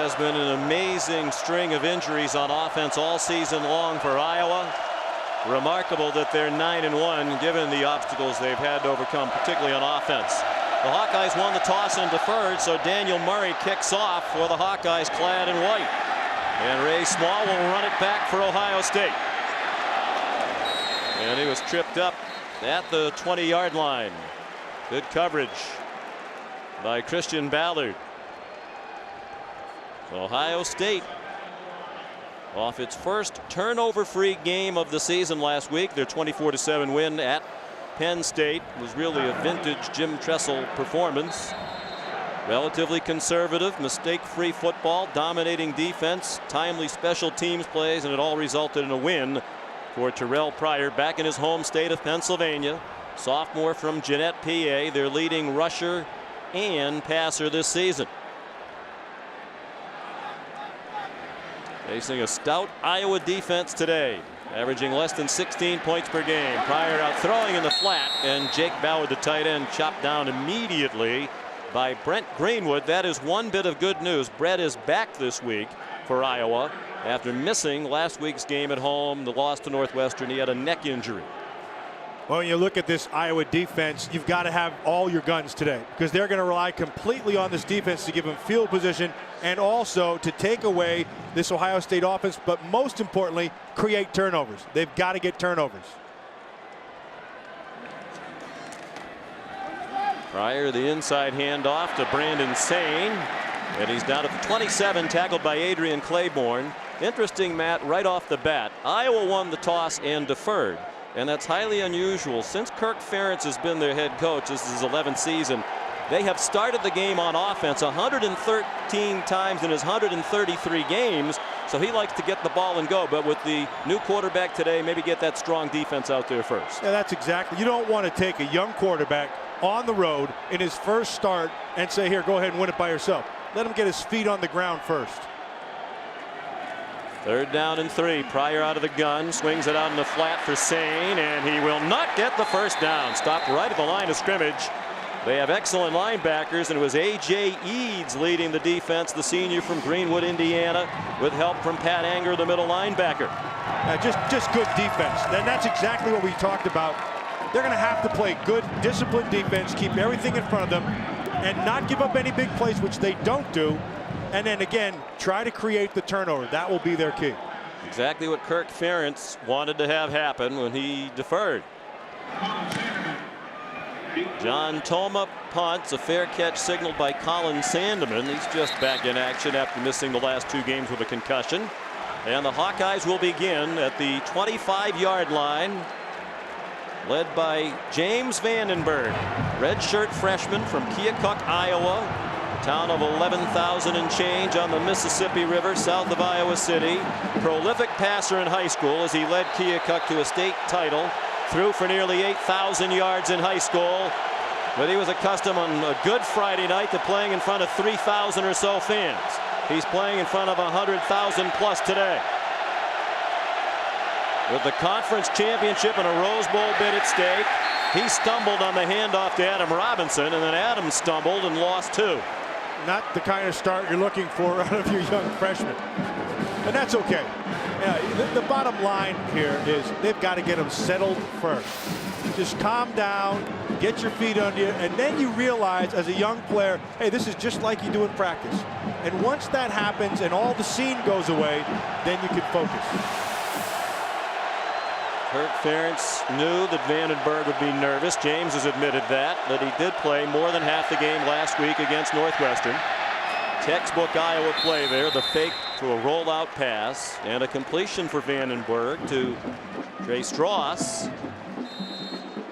has been an amazing string of injuries on offense all season long for Iowa. Remarkable that they're 9-1 given the obstacles they've had to overcome, particularly on offense. The Hawkeyes won the toss and deferred, so Daniel Murray kicks off for the Hawkeyes clad in white. And Ray Small will run it back for Ohio State. And he was tripped up at the 20-yard line. Good coverage by Christian Ballard. Ohio State off its first turnover-free game of the season last week. Their 24-7 win at Penn State was really a vintage Jim Tressel performance. Relatively conservative, mistake-free football, dominating defense, timely special teams plays, and it all resulted in a win for Terrell Pryor back in his home state of Pennsylvania. Sophomore from Jeanette, PA, their leading rusher and passer this season. Facing a stout Iowa defense today, averaging less than 16 points per game. Pryor out throwing in the flat, and Jake Ballard, the tight end, chopped down immediately by Brent Greenwood. That is one bit of good news. Brett is back this week for Iowa after missing last week's game at home, the loss to Northwestern. He had a neck injury. Well, when you look at this Iowa defense, you've got to have all your guns today, because they're going to rely completely on this defense to give them field position and also to take away this Ohio State offense, but most importantly, create turnovers. They've got to get turnovers. Pryor, the inside handoff to Brandon Sane, and he's down at the 27, tackled by Adrian Claiborne. Interesting, Matt, right off the bat, Iowa won the toss and deferred. And that's highly unusual. Since Kirk Ferentz has been their head coach, this is his 11th season, they have started the game on offense 113 times in his 133 games. So he likes to get the ball and go. But with the new quarterback today, maybe get that strong defense out there first. Yeah, that's exactly. You don't want to take a young quarterback on the road in his first start and say, here, go ahead and win it by yourself. Let him get his feet on the ground first. 3rd down and 3. Pryor out of the gun, swings it out in the flat for Sane, and he will not get the first down. Stopped right at the line of scrimmage. They have excellent linebackers, and it was A.J. Eads leading the defense, the senior from Greenwood, Indiana, with help from Pat Anger, the middle linebacker. Just good defense. And that's exactly what we talked about. They're going to have to play good, disciplined defense, keep everything in front of them, and not give up any big plays, which they don't do. And then again, try to create the turnover. That will be their key. Exactly what Kirk Ferentz wanted to have happen when he deferred. John Toma punts, a fair catch signaled by Colin Sandeman. He's just back in action after missing the last 2 games with a concussion. And the Hawkeyes will begin at the 25-yard line, led by James Vandenberg, redshirt freshman from Keokuk, Iowa. Town of 11,000 and change on the Mississippi River south of Iowa City. Prolific passer in high school as he led Keokuk to a state title. Threw for nearly 8,000 yards in high school. But he was accustomed on a good Friday night to playing in front of 3,000 or so fans. He's playing in front of 100,000 plus today. With the conference championship and a Rose Bowl bid at stake, he stumbled on the handoff to Adam Robinson, and then Adam stumbled and lost 2. Not the kind of start you're looking for out of your young freshman. And that's okay. Yeah, the bottom line here is they've got to get them settled first. Just calm down, get your feet under you, and then you realize as a young player, hey, this is just like you do in practice. And once that happens and all the scene goes away, then you can focus. Kirk Ferentz knew that Vandenberg would be nervous. James has admitted that he did play more than half the game last week against Northwestern. Textbook Iowa play there. The fake to a rollout pass and a completion for Vandenberg to Trey Strauss.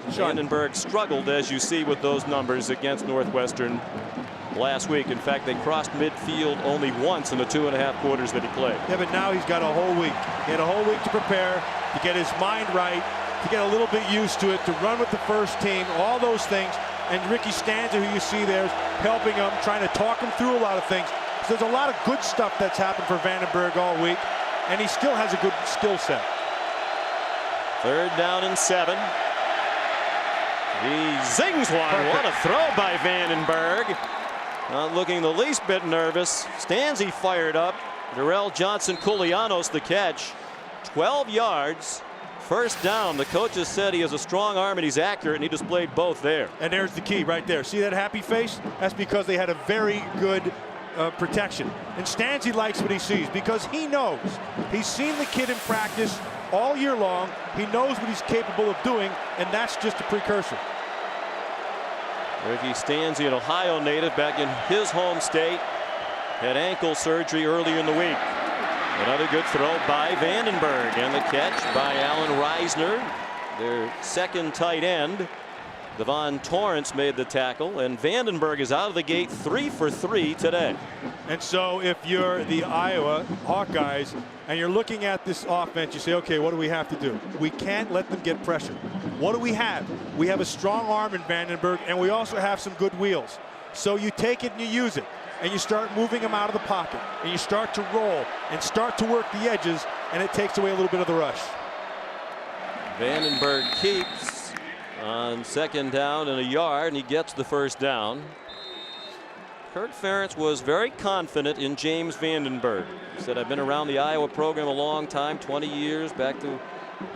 Vandenberg struggled, as you see, with those numbers against Northwestern last week. In fact, they crossed midfield only once in the 2.5 quarters that he played. Yeah, but now he's got a whole week. He had a whole week to prepare, to get his mind right, to get a little bit used to it, to run with the first team, all those things. And Ricky Stanza, who you see there, is helping him, trying to talk him through a lot of things. So there's a lot of good stuff that's happened for Vandenberg all week, and he still has a good skill set. 3rd down and 7. He zings one. What a throw by Vandenberg. Not looking the least bit nervous. Stanzi fired up. Darrell Johnson-Koulianos the catch. 12 yards. First down. The coaches said he has a strong arm and he's accurate, and he displayed both there. And there's the key right there. See that happy face? That's because they had a very good protection. And Stanzi likes what he sees because he knows. He's seen the kid in practice all year long. He knows what he's capable of doing, and that's just a precursor. Ricky Stanzi, an Ohio native back in his home state, had ankle surgery earlier in the week. Another good throw by Vandenberg, and the catch by Alan Reisner, their second tight end. Devon Torrance made the tackle, and Vandenberg is out of the gate 3 for 3 today. And so if you're the Iowa Hawkeyes and you're looking at this offense, you say, okay, what do we have to do? We can't let them get pressure. What do we have? We have a strong arm in Vandenberg, and we also have some good wheels. So you take it and you use it, and you start moving them out of the pocket, and you start to roll and start to work the edges, and it takes away a little bit of the rush. Vandenberg keeps on second down and a yard, and he gets the first down. Kirk Ferentz was very confident in James Vandenberg. He said, I've been around the Iowa program a long time, 20 years, back to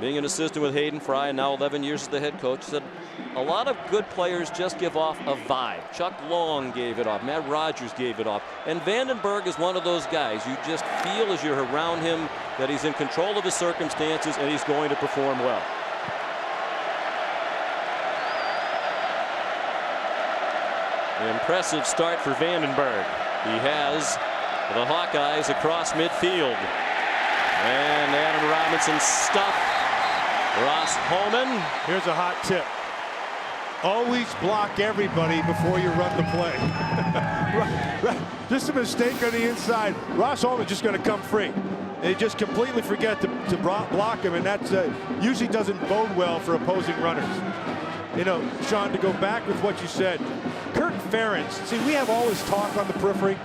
being an assistant with Hayden Fry, and now 11 years as the head coach. He said, a lot of good players just give off a vibe. Chuck Long gave it off. Matt Rogers gave it off. And Vandenberg is one of those guys. You just feel as you're around him that he's in control of his circumstances and he's going to perform well. Impressive start for Vandenberg. He has the Hawkeyes across midfield. And Adam Robinson stuffed Ross Holman. Here's a hot tip. Always block everybody before you run the play. Just a mistake on the inside. Ross Holman's just going to come free. They just completely forget to block him, and that usually doesn't bode well for opposing runners. You know, Sean, to go back with what you said, Kirk Ferentz, see, we have all this talk on the periphery.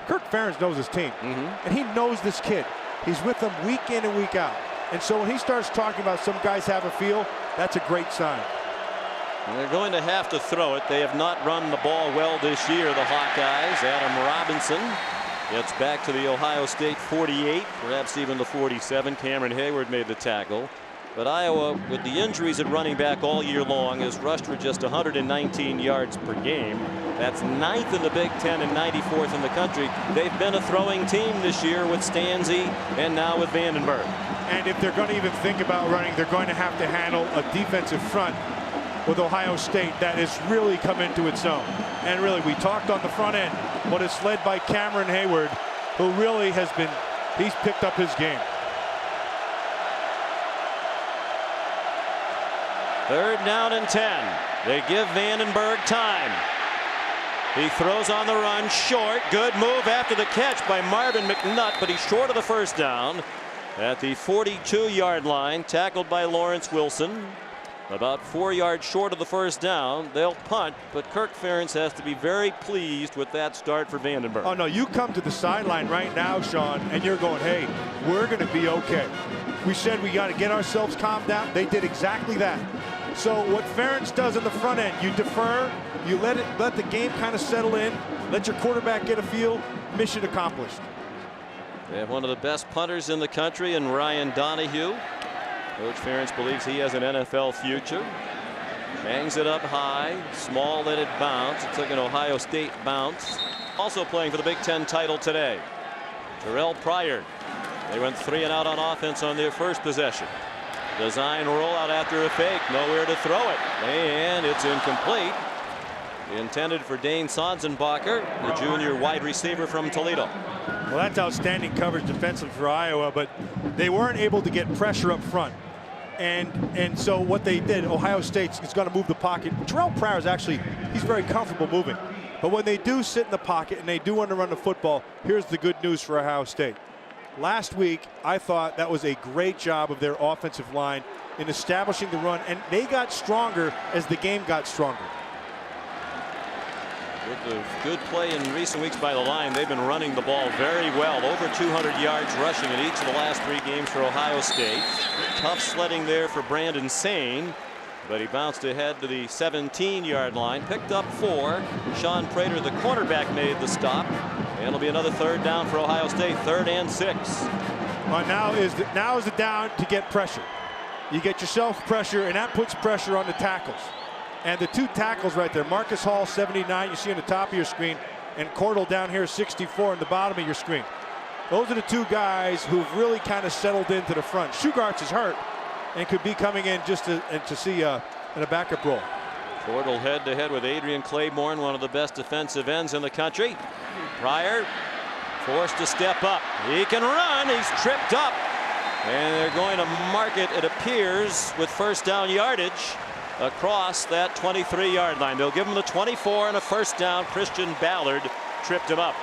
Kirk Ferentz knows his team, and he knows this kid. He's with them week in and week out. And so when he starts talking about some guys have a feel, that's a great sign. And they're going to have to throw it. They have not run the ball well this year, the Hawkeyes. Adam Robinson gets back to the Ohio State 48, perhaps even the 47. Cameron Hayward made the tackle. But Iowa, with the injuries at running back all year long, has rushed for just 119 yards per game. That's 9th in the Big Ten and 94th in the country. They've been a throwing team this year with Stanzi and now with Vandenberg. And if they're going to even think about running, they're going to have to handle a defensive front with Ohio State that has really come into its own. And really, we talked on the front end, but it's led by Cameron Hayward, who really he's picked up his game. Third down and 10. They give Vandenberg time. He throws on the run short. Good move after the catch by Marvin McNutt, but he's short of the first down at the 42-yard line, tackled by Lawrence Wilson. About 4 yards short of the first down. They'll punt, but Kirk Ferentz has to be very pleased with that start for Vandenberg. Oh, no, you come to the sideline right now, Sean, and you're going, hey, we're going to be okay. We said we got to get ourselves calmed down. They did exactly that. So what Ferentz does in the front end, you defer, you let the game kind of settle in, let your quarterback get a feel, mission accomplished. They have one of the best punters in the country in Ryan Donahue. Coach Ferentz believes he has an NFL future. Hangs it up high, small, let it bounce. It took an Ohio State bounce. Also playing for the Big Ten title today, Terrell Pryor. They went 3 and out on offense on their first possession. Design rollout after a fake, nowhere to throw it, and it's incomplete. Intended for Dane Sanzenbacher, the junior wide receiver from Toledo. Well, that's outstanding coverage defensively for Iowa, but they weren't able to get pressure up front. And so what they did, Ohio State is going to move the pocket. Terrell Pryor is actually, he's very comfortable moving. But when they do sit in the pocket and they do want to run the football, here's the good news for Ohio State. Last week, I thought that was a great job of their offensive line in establishing the run, and they got stronger as the game got stronger. With the good play in recent weeks by the line, they've been running the ball very well. Over 200 yards rushing in each of the last 3 games for Ohio State. Tough sledding there for Brandon Sane. but he bounced ahead to the 17-yard line, picked up 4. Sean Prater, the cornerback, made the stop, and it'll be another third down for Ohio State, 3rd and 6. Well, now is the down to get pressure. You get yourself pressure, and that puts pressure on the tackles. And the 2 tackles right there, Marcus Hall, 79, you see on the top of your screen, and Cordell down here, 64, on the bottom of your screen. Those are the 2 guys who've really kind of settled into the front. Shugarts is hurt and could be coming in just to see in a backup role. Cordell head-to-head with Adrian Claiborne, one of the best defensive ends in the country. Pryor forced to step up. He can run. He's tripped up. And they're going to mark it, it appears, with first down yardage across that 23-yard line. They'll give him the 24 and a first down. Christian Ballard tripped him up.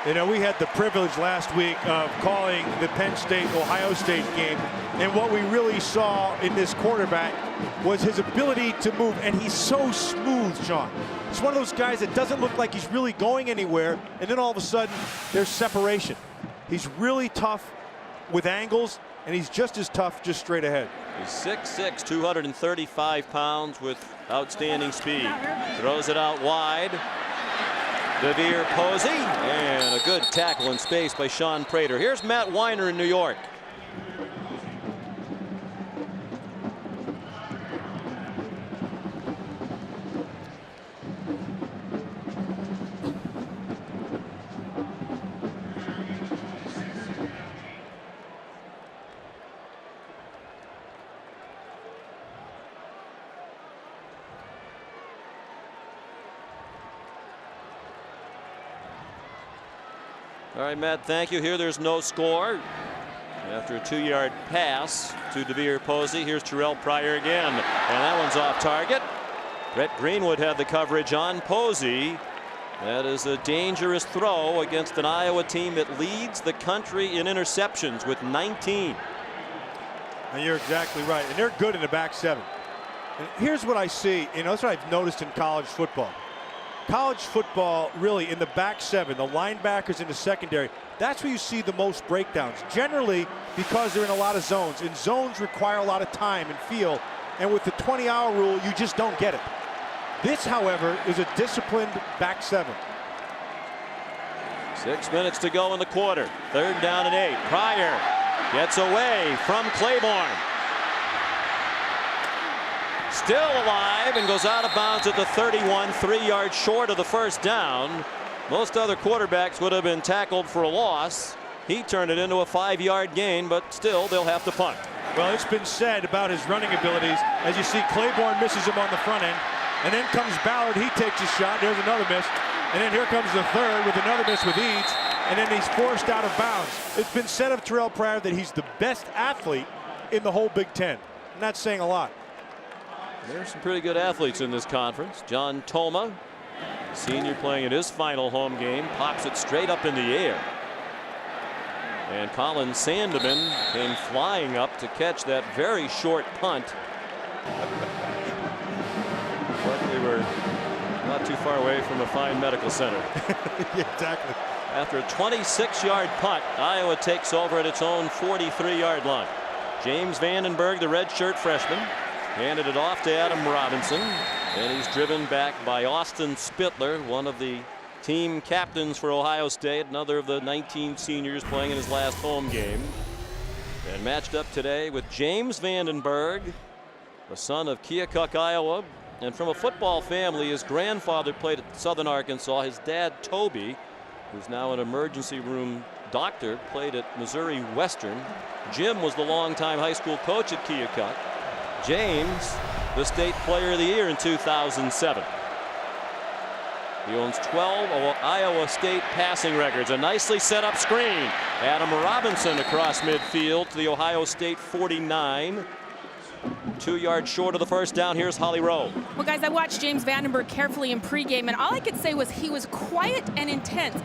You know, we had the privilege last week of calling the Penn State-Ohio State game, and what we really saw in this quarterback was his ability to move, and he's so smooth, Sean. He's one of those guys that doesn't look like he's really going anywhere, and then all of a sudden, there's separation. He's really tough with angles, and he's just as tough just straight ahead. He's 6'6", 235 pounds with outstanding speed. Throws it out wide. DeVere Posey, and a good tackle in space by Sean Prater. Here's Matt Weiner in New York. All right, Matt, thank you. Here, there's no score. After a 2-yard pass to DeVere Posey, here's Terrell Pryor again, and that one's off target. Brett Greenwood had the coverage on Posey. That is a dangerous throw against an Iowa team that leads the country in interceptions with 19. And you're exactly right, and they're good in the back 7. And here's what I see, you know, that's what I've noticed in college football. College football, really, in the back 7, the linebackers in the secondary, that's where you see the most breakdowns. Generally, because they're in a lot of zones, and zones require a lot of time and feel, and with the 20-hour rule, you just don't get it. This, however, is a disciplined back 7. 6 minutes to go in the quarter. 3rd down and 8. Pryor gets away from Claiborne. Still alive and goes out of bounds at the 31, 3 yards short of the first down. Most other quarterbacks would have been tackled for a loss. He turned it into a 5-yard gain, but still they'll have to punt. Well, it's been said about his running abilities. As you see, Claiborne misses him on the front end, and then comes Ballard. He takes a shot. There's another miss, and then here comes the third with another miss with Eads, and then he's forced out of bounds. It's been said of Terrell Pryor that he's the best athlete in the whole Big Ten, and that's saying a lot. There's some pretty good athletes in this conference. John Toma, senior, playing in his final home game, pops it straight up in the air. And Colin Sandeman came flying up to catch that very short punt. But we were not too far away from a fine medical center. Yeah, exactly. After a 26-yard punt, Iowa takes over at its own 43-yard line. James Vandenberg, the redshirt freshman, handed it off to Adam Robinson, and he's driven back by Austin Spittler, one of the team captains for Ohio State, another of the 19 seniors playing in his last home game. And matched up today with James Vandenberg, the son of Keokuk, Iowa, and from a football family. His grandfather played at Southern Arkansas. His dad, Toby, who's now an emergency room doctor, played at Missouri Western. Jim was the longtime high school coach at Keokuk. James, the state player of the year in 2007. He owns 12 Iowa State passing records. A nicely set up screen. Adam Robinson across midfield to the Ohio State 49. 2 yards short of the first down. Here's Holly Rowe. Well, guys, I watched James Vandenberg carefully in pregame, and all I could say was he was quiet and intense.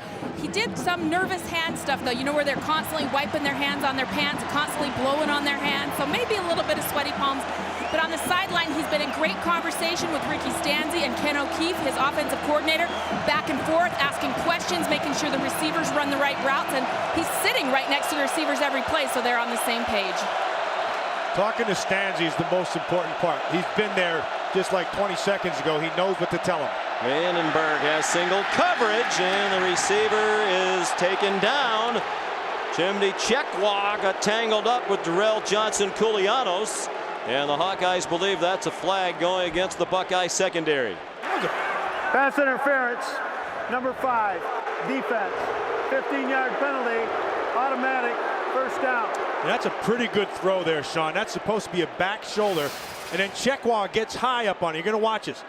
He did some nervous hand stuff, though, you know, where they're constantly wiping their hands on their pants, constantly blowing on their hands, so maybe a little bit of sweaty palms. But on the sideline, he's been in great conversation with Ricky Stanzi and Ken O'Keefe, his offensive coordinator, back and forth, asking questions, making sure the receivers run the right routes, and he's sitting right next to the receivers every play, so they're on the same page. Talking to Stanzi is the most important part. He's been there just like 20 seconds ago. He knows what to tell him. Vandenberg has single coverage, and the receiver is taken down. Chimney Chekwa got tangled up with Darrell Johnson-Koulianos, and the Hawkeyes believe that's a flag going against the Buckeye secondary. Pass interference, number 5, defense, 15-yard penalty, automatic, first down. That's a pretty good throw there, Sean. That's supposed to be a back shoulder, and then Chekwa gets high up on it. You're going to watch this.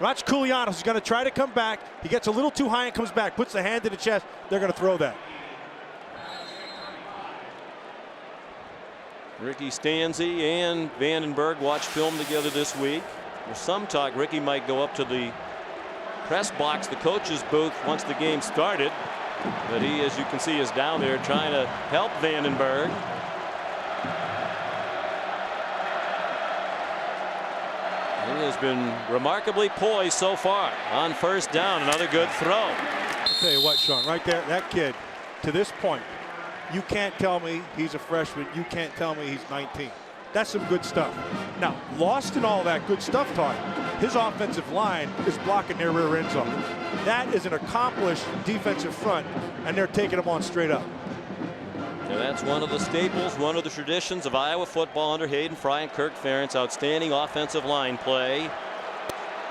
Watch Koulianos is going to try to come back. He gets a little too high and comes back, puts the hand to the chest. They're going to throw that. Ricky Stanzi and Vandenberg watched film together this week. There's some talk Ricky might go up to the press box, the coach's booth, once the game started. But he, as you can see, is down there trying to help Vandenberg. He has been remarkably poised so far. On first down, another good throw. I'll tell you what, Sean, right there, that kid, to this point, you can't tell me he's a freshman. You can't tell me he's 19. That's some good stuff. Now, lost in all that good stuff talk, his offensive line is blocking their rear ends off. That is an accomplished defensive front, and they're taking them on straight up. And that's one of the staples, one of the traditions of Iowa football under Hayden Fry and Kirk Ferentz. Outstanding offensive line play.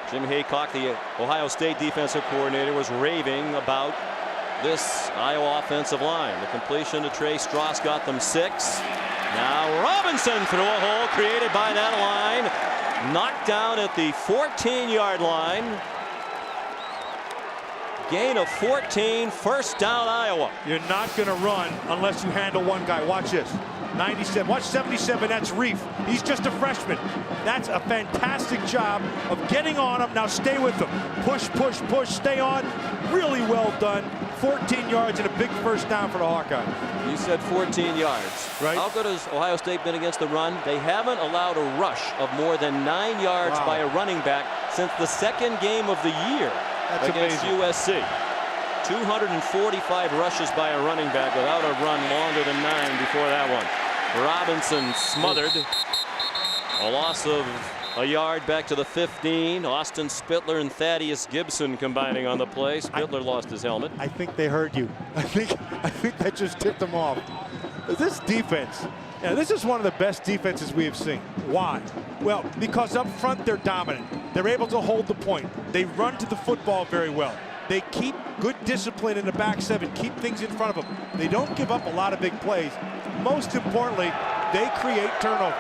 Jim Haycock, the Ohio State defensive coordinator, was raving about this Iowa offensive line. The completion to Trey Strauss got them 6. Now Robinson through a hole created by that line. Knocked down at the 14-yard line. Gain of 14, first down Iowa. You're not going to run unless you handle one guy. Watch this. 97. Watch 77. That's Reef. He's just a freshman. That's a fantastic job of getting on him. Now stay with him. Push, push, push. Stay on. Really well done. 14 yards and a big first down for the Hawkeyes. You said 14 yards. Right. How good has Ohio State been against the run? They haven't allowed a rush of more than 9 yards by a running back since the second game of the year. That's against amazing. USC. 245 rushes by a running back without a run longer than 9 before that one. Robinson smothered. A loss of a yard back to the 15. Austin Spittler and Thaddeus Gibson combining on the play. Spittler lost his helmet. I think they heard you. I think that just tipped them off. This defense, this is one of the best defenses we have seen. Why? Well, because up front they're dominant. They're able to hold the point. They run to the football very well. They keep good discipline in the back seven, keep things in front of them. They don't give up a lot of big plays. Most importantly, they create turnovers.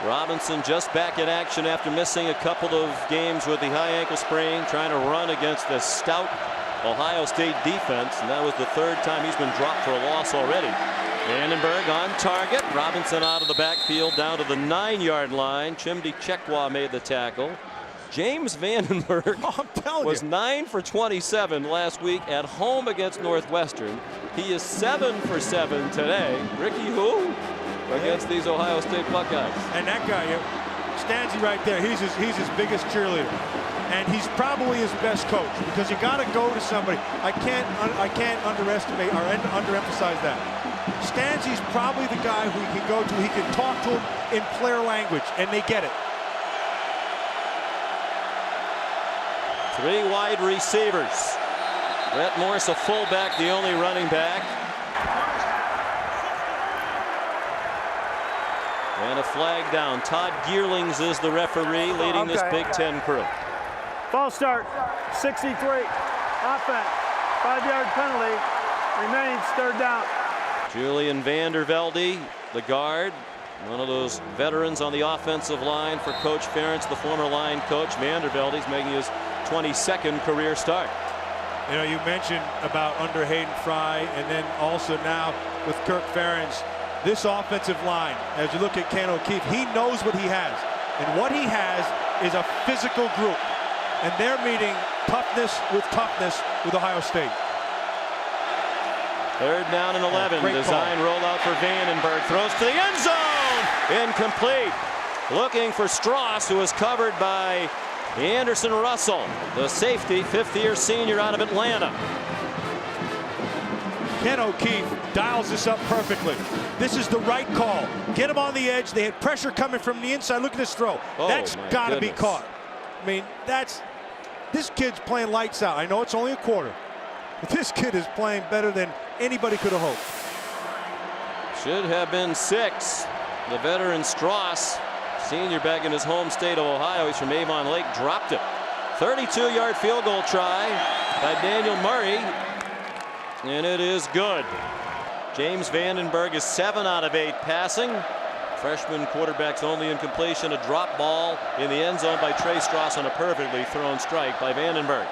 Robinson just back in action after missing a couple of games with the high ankle sprain, trying to run against the stout Ohio State defense, and that was the 3rd time he's been dropped for a loss already. Vandenberg on target. Robinson out of the backfield down to the 9-yard line. Chimney Chekwa made the tackle. James Vandenberg was 9 for 27 last week at home against Northwestern. He is 7 for 7 today. Ricky who? Against these Ohio State Buckeyes. And that guy, Stanzi right there, he's his biggest cheerleader. And he's probably his best coach because you got to go to somebody. I can't underestimate or underemphasize that. Stanzi's probably the guy who he can go to. He can talk to him in player language, and they get it. 3 wide receivers. Brett Morse, a fullback, the only running back. And a flag down. Todd Gearlings is the referee leading this Big Ten crew. False start, 63. Offense, 5-yard penalty. Remains 3rd down. Julian Vandervelde, the guard, one of those veterans on the offensive line for Coach Ferentz, the former line coach. Vandervelde's making his 22nd career start. You know, you mentioned about under Hayden Fry, and then also now with Kirk Ferentz. This offensive line, as you look at Ken O'Keefe, he knows what he has. And what he has is a physical group. And they're meeting toughness with Ohio State. 3rd down and 11. Design rollout for Vandenberg. Throws to the end zone. Incomplete. Looking for Strauss, who is covered by Anderson Russell, the safety, 5th-year senior out of Atlanta. Ken O'Keefe dials this up perfectly. This is the right call. Get him on the edge. They had pressure coming from the inside. Look at this throw. That's got to be caught. I mean, this kid's playing lights out. I know it's only a quarter, but this kid is playing better than anybody could have hoped. Should have been 6. The veteran Strauss, senior back in his home state of Ohio. He's from Avon Lake, dropped it. 32-yard field goal try by Daniel Murray, and it is good. James Vandenberg is 7 out of 8 passing. Freshman quarterback's only incompletion, a drop ball in the end zone by Trey Strauss on a perfectly thrown strike by Vandenberg.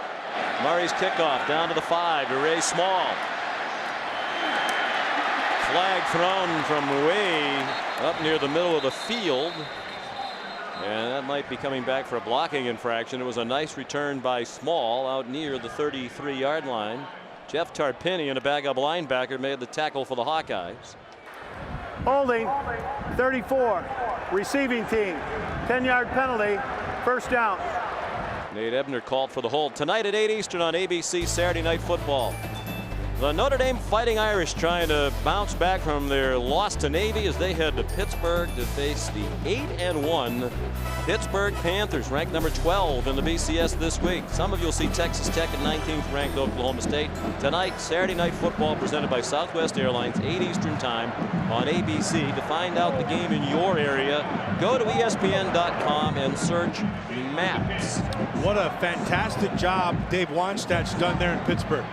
Murray's kickoff down to the 5 to Ray Small. Flag thrown from way up near the middle of the field. And that might be coming back for a blocking infraction. It was a nice return by Small out near the 33-yard line. Jeff Tarpinian, a backup linebacker, made the tackle for the Hawkeyes. Holding, 34. Receiving team, 10-yard penalty, first down. Nate Ebner called for the hold. Tonight at 8 Eastern on ABC Saturday Night Football. The Notre Dame Fighting Irish trying to bounce back from their loss to Navy as they head to Pittsburgh to face the 8-1 Pittsburgh Panthers, ranked number 12 in the BCS this week. Some of you will see Texas Tech at 19th ranked Oklahoma State. Tonight, Saturday Night Football presented by Southwest Airlines, 8 Eastern time on ABC. To find out the game in your area, go to ESPN.com and search maps. What a fantastic job Dave Wannstedt's done there in Pittsburgh.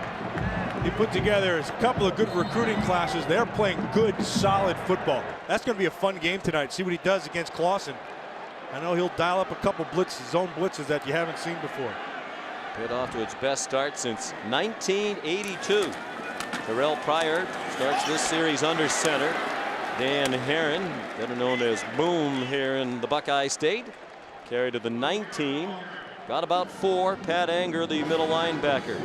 He put together a couple of good recruiting classes. They're playing good, solid football. That's going to be a fun game tonight. See what he does against Clausen. I know he'll dial up a couple blitzes, zone blitzes that you haven't seen before. Pitt off to its best start since 1982. Terrell Pryor starts this series under center. Dan Herron, better known as Boom here in the Buckeye State, carried to the 19. Got about 4. Pat Anger, the middle linebacker,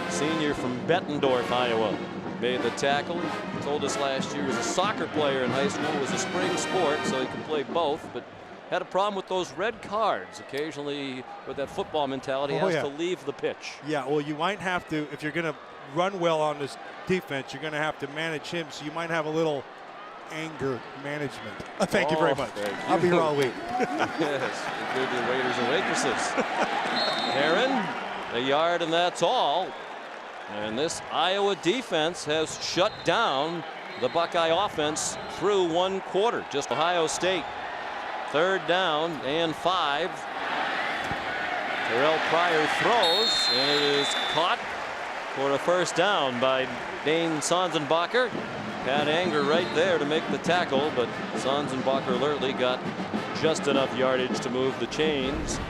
senior from Bettendorf, Iowa, made the tackle. He told us last year he was a soccer player in high school. It was a spring sport, so he can play both, but had a problem with those red cards. Occasionally, with that football mentality, has to leave the pitch. Yeah, well, you might have to, if you're going to run well on this defense, you're going to have to manage him, so you might have a little anger management. Thank you very much. I'll be here all week. Yes, including the waiters and waitresses. Herron, a yard, and that's all. And this Iowa defense has shut down the Buckeye offense through one quarter. Just Ohio State. 3rd down and 5. Terrell Pryor throws, and it is caught for a first down by Dane Sanzenbacher. Pat Anger right there to make the tackle, but Sanzenbacher alertly got just enough yardage to move the chains.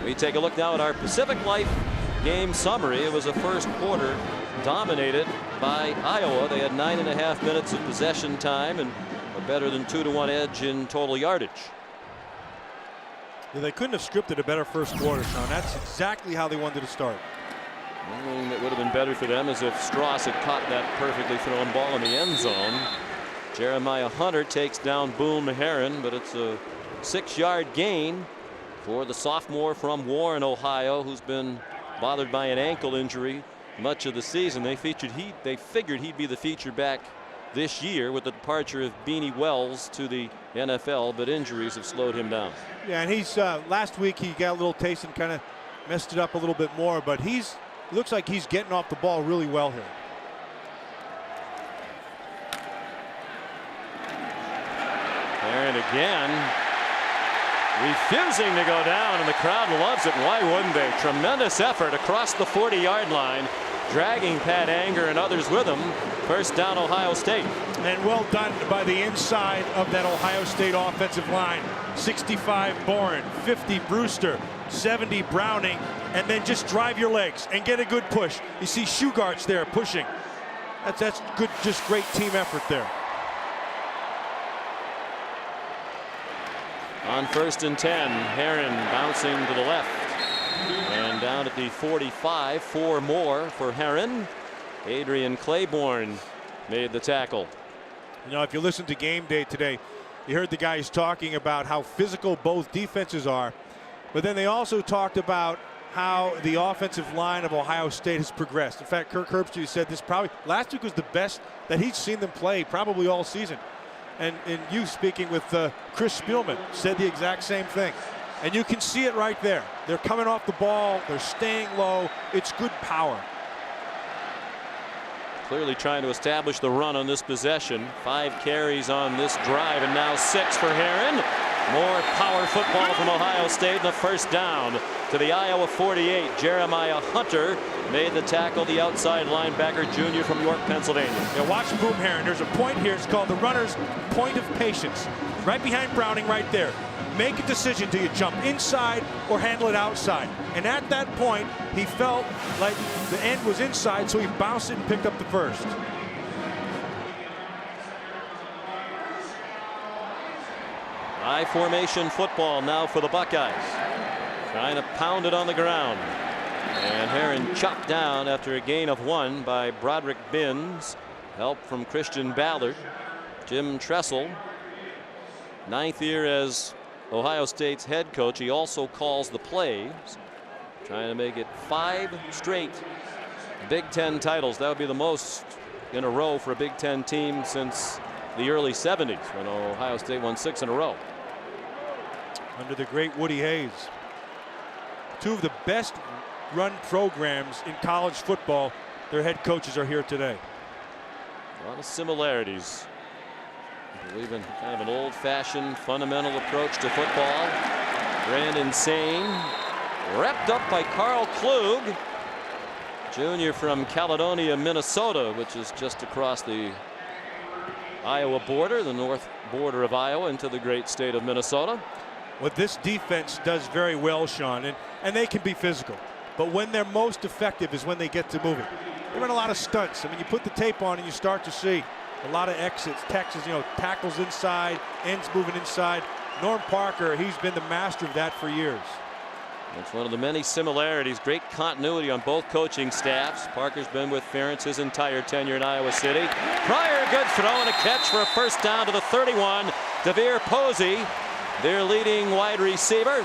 We take a look now at our Pacific Life game summary. It was a first quarter dominated by Iowa. They had 9.5 minutes of possession time and a better than 2-to-1 edge in total yardage. Yeah, they couldn't have scripted a better first quarter, Sean. That's exactly how they wanted to start. The only thing that would have been better for them is if Strauss had caught that perfectly thrown ball in the end zone. Jeremiah Hunter takes down Boom Herron, but it's a 6-yard gain for the sophomore from Warren, Ohio, who's been bothered by an ankle injury much of the season. They figured he'd be the feature back this year with the departure of Beanie Wells to the NFL, but injuries have slowed him down. Yeah, and he's last week he got a little taste and kind of messed it up a little bit more, but looks like he's getting off the ball really well here. And again, refusing to go down, and the crowd loves it. Why wouldn't they? Tremendous effort across the 40-yard line, dragging Pat Anger and others with him. First down, Ohio State. And well done by the inside of that Ohio State offensive line. 65 Bourne, 50 Brewster, 70 Browning, and then just drive your legs and get a good push. You see Shugarts there pushing. That's good, just great team effort there. On 1st and 10, Herron bouncing to the left. And down at the 45, 4 more for Herron. Adrian Claiborne made the tackle. You know, if you listen to Game Day today, you heard the guys talking about how physical both defenses are, but then they also talked about how the offensive line of Ohio State has progressed. In fact, Kirk Herbstreit said this probably last week was the best that he's seen them play probably all season. And you speaking with Chris Spielman said the exact same thing. And you can see it right there. They're coming off the ball. They're staying low. It's good power. Clearly trying to establish the run on this possession. 5 carries on this drive, and now 6 for Herron. More power football from Ohio State, and the first down to the Iowa 48. Jeremiah Hunter made the tackle, the outside linebacker junior from York, Pennsylvania. Yeah, watch Boom Herron. There's a point here. It's called the runner's point of patience. Right behind Browning right there. Make a decision. Do you jump inside or handle it outside? And at that point, he felt like the end was inside, so he bounced it and picked up the first. High formation football now for the Buckeyes. Trying to pound it on the ground. And Herron chopped down after a gain of 1 by Broderick Binns. Help from Christian Ballard. Jim Tressel, 9th year as Ohio State's head coach. He also calls the plays. Trying to make it 5 straight Big Ten titles. That would be the most in a row for a Big Ten team since the early 70s when Ohio State won 6 in a row. Under the great Woody Hayes. 2 of the best run programs in college football. Their head coaches are here today. A lot of similarities. I believe in kind of an old-fashioned fundamental approach to football. Brandon Sane, repped up by Carl Klug, junior from Caledonia, Minnesota, which is just across the Iowa border, the north border of Iowa, into the great state of Minnesota. What this defense does very well, Sean, and they can be physical, but when they're most effective is when they get to moving. They run a lot of stunts. I mean, you put the tape on and you start to see a lot of exits, Texas, tackles inside, ends moving inside. Norm Parker, he's been the master of that for years. It's one of the many similarities. Great continuity on both coaching staffs. Parker's been with Ferentz his entire tenure in Iowa City. Pryor, good throw and a catch for a first down to the 31. DeVere Posey, their leading wide receiver.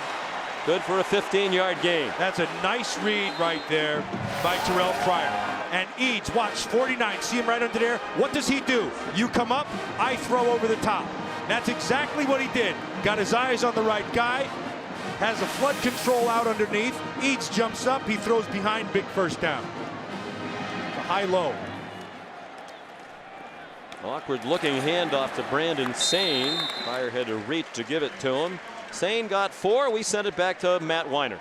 Good for a 15-yard gain. That's a nice read right there by Terrell Pryor. And Eads, watch, 49, see him right under there. What does he do? You come up, I throw over the top. That's exactly what he did. Got his eyes on the right guy, has a flood control out underneath. Eads jumps up, he throws behind, big first down. It's a high-low. Awkward looking handoff to Brandon Sane. Pryor had to reach to give it to him. Sane got 4. We sent it back to Matt Weiner.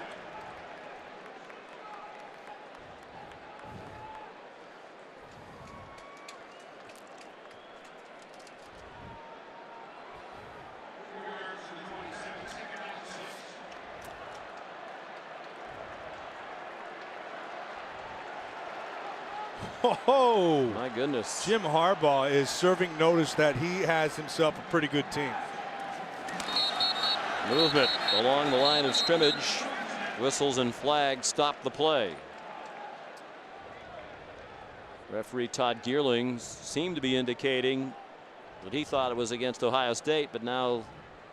Oh, my goodness. Jim Harbaugh is serving notice that he has himself a pretty good team. Movement along the line of scrimmage. Whistles and flags stop the play. Referee Todd Geerling seemed to be indicating that he thought it was against Ohio State, but now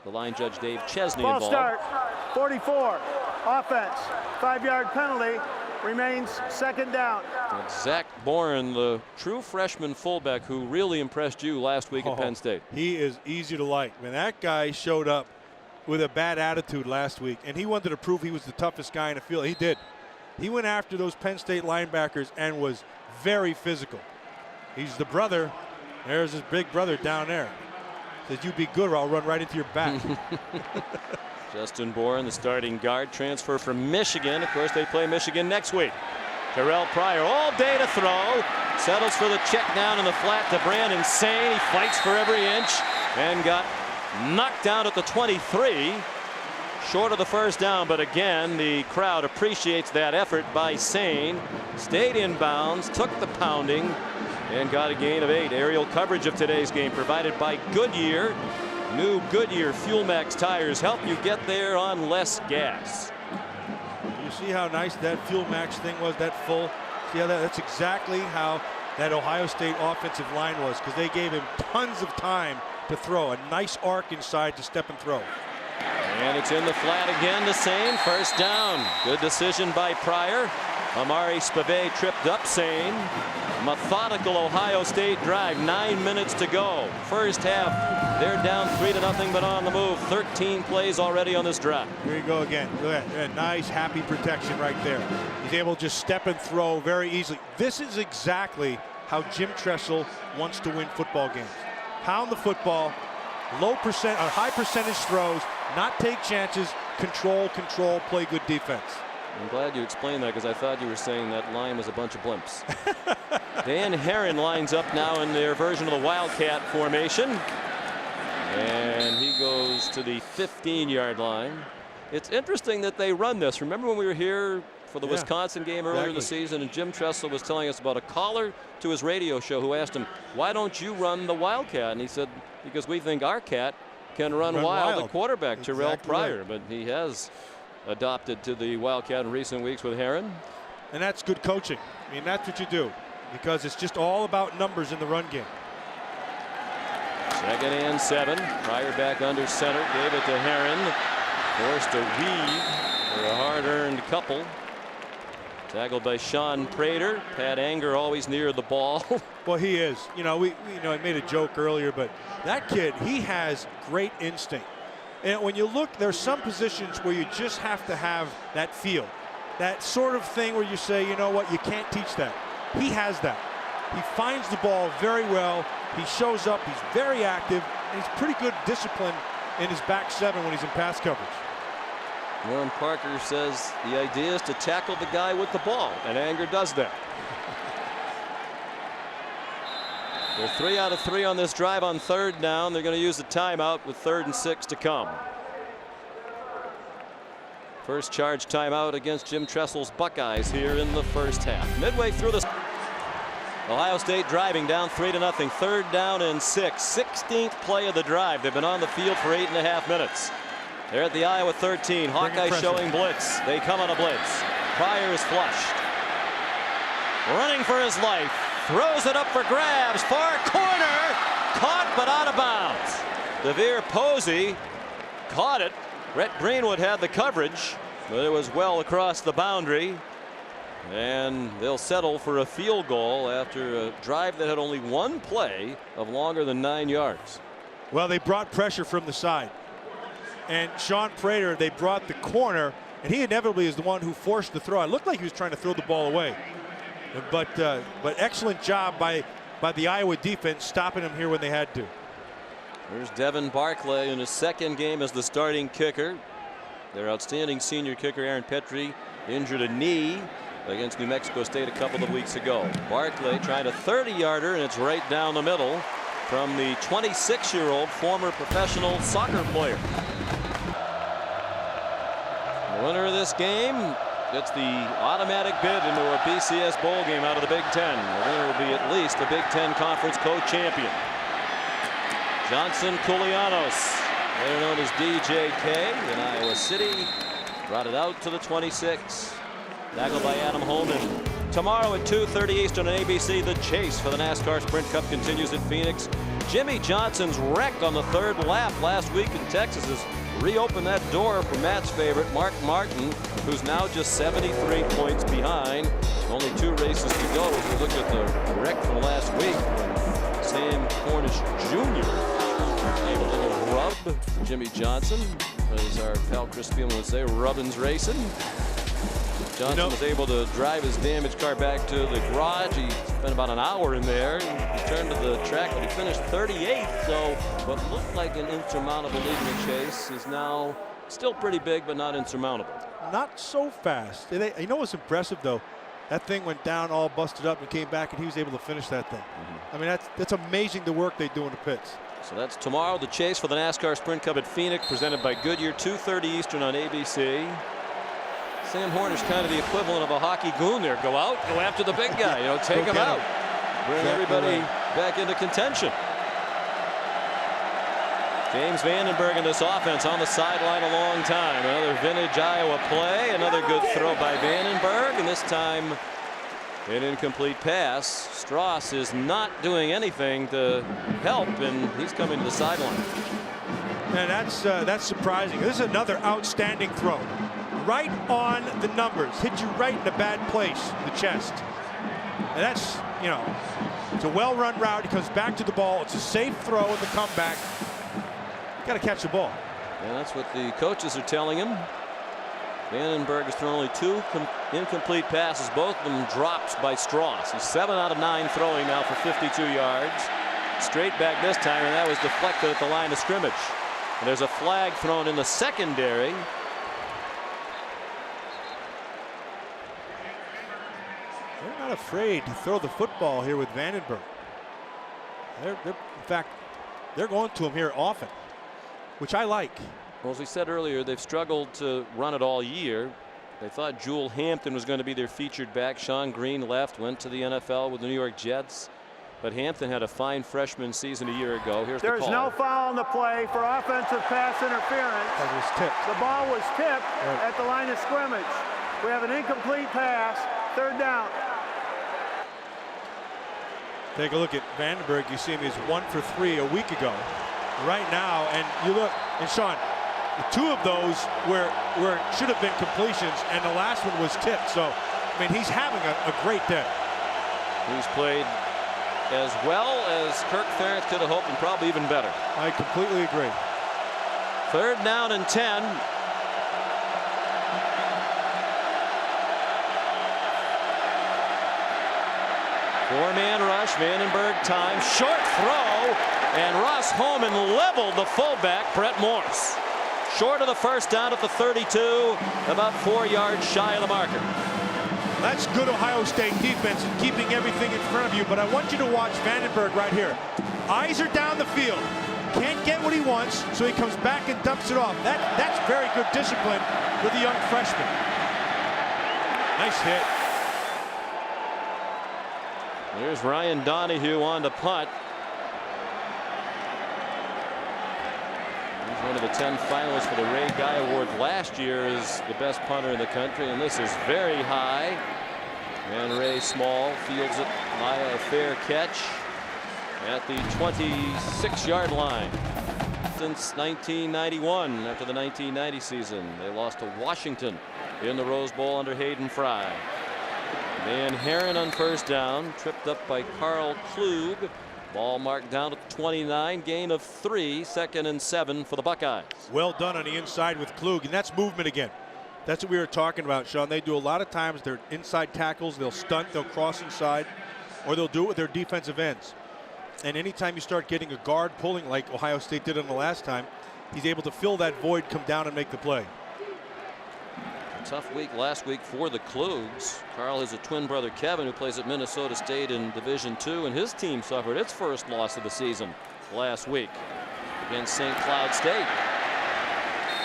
the line judge Dave Chesney Ball involved. start, 44, offense, 5-yard penalty, remains second down. And Zach Bourne, the true freshman fullback who really impressed you last week at Penn State. He is easy to like. Man, that guy showed up with a bad attitude last week, and he wanted to prove he was the toughest guy in the field. He did. He went after those Penn State linebackers and was very physical. He's the brother. There's his big brother down there. Says, you be good or I'll run right into your back. Justin Bourne, the starting guard, transfer from Michigan. Of course, they play Michigan next week. Terrell Pryor all day to throw. Settles for the check down in the flat to Brandon Sane. He fights for every inch and got knocked down at the 23. Short of the first down, but again, the crowd appreciates that effort by Sane. Stayed in bounds, took the pounding, and got a gain of 8. Aerial coverage of today's game provided by Goodyear. New Goodyear Fuel Max tires help you get there on less gas. You see how nice that Fuel Max thing was, that full? See how that's exactly how that Ohio State offensive line was, because they gave him tons of time to throw. A nice arc inside to step and throw. And it's in the flat again to Sane. First down. Good decision by Pryor. Amari Spivey tripped up Sane. Methodical Ohio State drive. 9 minutes to go. First half. They're down 3-0, but on the move. 13 plays already on this drive. Here you go again. Look at that. Nice, happy protection right there. He's able to just step and throw very easily. This is exactly how Jim Tressel wants to win football games. Pound the football, high percentage throws, not take chances, control, play good defense. I'm glad you explained that because I thought you were saying that line was a bunch of blimps. Dan Herron lines up now in their version of the Wildcat formation. And he goes to the 15-yard line. It's interesting that they run this. Remember when we were here for the Wisconsin game earlier this season, and Jim Tressel was telling us about a caller to his radio show who asked him, why don't you run the Wildcat? And he said, because we think our cat can run wild. The quarterback, Terrell Pryor. But he has adopted to the Wildcat in recent weeks with Herron. And that's good coaching. I mean, that's what you do, because it's just all about numbers in the run game. 2nd and 7. Pryor back under center, gave it to Herron. Forced a weave for a hard-earned couple. Tackled by Sean Prater. Pat Anger always near the ball. Well, he is. You know, I made a joke earlier, but that kid, he has great instinct. And when you look, there's some positions where you just have to have that feel. That sort of thing where you say, you know what, you can't teach that. He has that. He finds the ball very well. He shows up. He's very active. And he's pretty good discipline in his back seven when he's in pass coverage. Norm Parker says the idea is to tackle the guy with the ball, and Anger does that. They're 3 out of 3 on this drive on 3rd down. They're going to use a timeout with 3rd and 6 to come. First charge timeout against Jim Tressel's Buckeyes here in the first half. Midway through this, Ohio State driving down 3-0. 3rd down and 6. 16th play of the drive. They've been on the field for 8.5 minutes. They're at the Iowa 13. Hawkeyes showing blitz. They come on a blitz. Pryor is flushed. Running for his life. Throws it up for grabs. Far corner. Caught but out of bounds. DeVere Posey caught it. Rhett Greenwood had the coverage, but it was well across the boundary. And they'll settle for a field goal after a drive that had only one play of longer than 9 yards. Well, they brought pressure from the side. And Sean Prater, they brought the corner, and he inevitably is the one who forced the throw. It looked like he was trying to throw the ball away. But excellent job by the Iowa defense stopping him here when they had to. There's Devin Barclay in his 2nd game as the starting kicker. Their outstanding senior kicker, Aaron Petrie, injured a knee against New Mexico State a couple of weeks ago. Barclay trying a 30-yarder, and it's right down the middle from the 26-year-old former professional soccer player. The winner of this game gets the automatic bid into a BCS bowl game out of the Big Ten. The winner will be at least a Big Ten Conference co-champion. Johnson Koulianos, better known as DJK in Iowa City, brought it out to the 26. Tackled by Adam Holman. Tomorrow at 2:30 Eastern on ABC, the chase for the NASCAR Sprint Cup continues at Phoenix. Jimmy Johnson's wreck on the 3rd lap last week in Texas has reopened that door for Matt's favorite, Mark Martin, who's now just 73 points behind. Only 2 races to go. As we look at the wreck from last week, Sam Cornish Jr. able to rub Jimmy Johnson, as our pal Chris Spielman would say, rubbin's racing. Johnson was able to drive his damaged car back to the garage. He spent about an hour in there. He returned to the track, but he finished 38th. So what looked like an insurmountable lead in the chase is now still pretty big, but not insurmountable. Not so fast. You know what's impressive, though? That thing went down all busted up and came back, and he was able to finish that thing. I mean, that's amazing, the work they do in the pits. So that's tomorrow, the chase for the NASCAR Sprint Cup at Phoenix, presented by Goodyear, 2:30 Eastern on ABC. Sam Hornish, kind of the equivalent of a hockey goon there. Go out, go after the big guy, take him out. Bring everybody back into contention. James Vandenberg in this offense on the sideline a long time. Another vintage Iowa play. Another good throw by Vandenberg, and this time an incomplete pass. Strauss is not doing anything to help, and he's coming to the sideline. And that's surprising. This is another outstanding throw. Right on the numbers. Hit you right in a bad place, the chest. And that's, you know, it's a well-run route. He comes back to the ball. It's a safe throw in the comeback. Got to catch the ball. And that's what the coaches are telling him. Vandenberg has thrown only 2 incomplete passes, both of them dropped by Strauss. He's 7 out of 9 throwing now for 52 yards. Straight back this time, and that was deflected at the line of scrimmage. And there's a flag thrown in the secondary. They're not afraid to throw the football here with Vandenberg. In fact, they're going to him here often, which I like. Well, as we said earlier, they've struggled to run it all year. They thought Jewel Hampton was going to be their featured back. Sean Green left, went to the NFL with the New York Jets. But Hampton had a fine freshman season a year ago. Here's the call. There's no foul on the play for offensive pass interference. It was tipped. The ball was tipped at the line of scrimmage. We have an incomplete pass, 3rd down. Take a look at Vandenberg. You see him, he's 1 for 3 a week ago. Right now, and you look, and Sean, 2 of those were should have been completions, and the last one was tipped. So, I mean, he's having a great day. He's played as well as Kirk Ferentz could have hoped, and probably even better. I completely agree. 3rd down and 10. Four-man rush, Vandenberg time, short throw, and Ross Holman leveled the fullback, Brett Morse. Short of the first down at the 32, about 4 yards shy of the marker. That's good Ohio State defense and keeping everything in front of you, but I want you to watch Vandenberg right here. Eyes are down the field. Can't get what he wants, so he comes back and dumps it off. That's very good discipline with a young freshman. Nice hit. Here's Ryan Donahue on the punt. He's one of the 10 finalists for the Ray Guy Award last year as the best punter in the country, and this is very high. And Ray Small fields it via a fair catch at the 26-yard line. Since 1991, after the 1990 season, they lost to Washington in the Rose Bowl under Hayden Fry. Van Herren on first down, tripped up by Carl Klug. Ball marked down at 29, gain of 3, 2nd and 7 for the Buckeyes. Well done on the inside with Klug, and that's movement again. That's what we were talking about, Sean. They do a lot of times their inside tackles. They'll stunt, they'll cross inside, or they'll do it with their defensive ends. And anytime you start getting a guard pulling like Ohio State did on the last time, he's able to fill that void, come down and make the play. A tough week last week for the Klugs. Carl has a twin brother, Kevin, who plays at Minnesota State in Division II, and his team suffered its first loss of the season last week against St. Cloud State.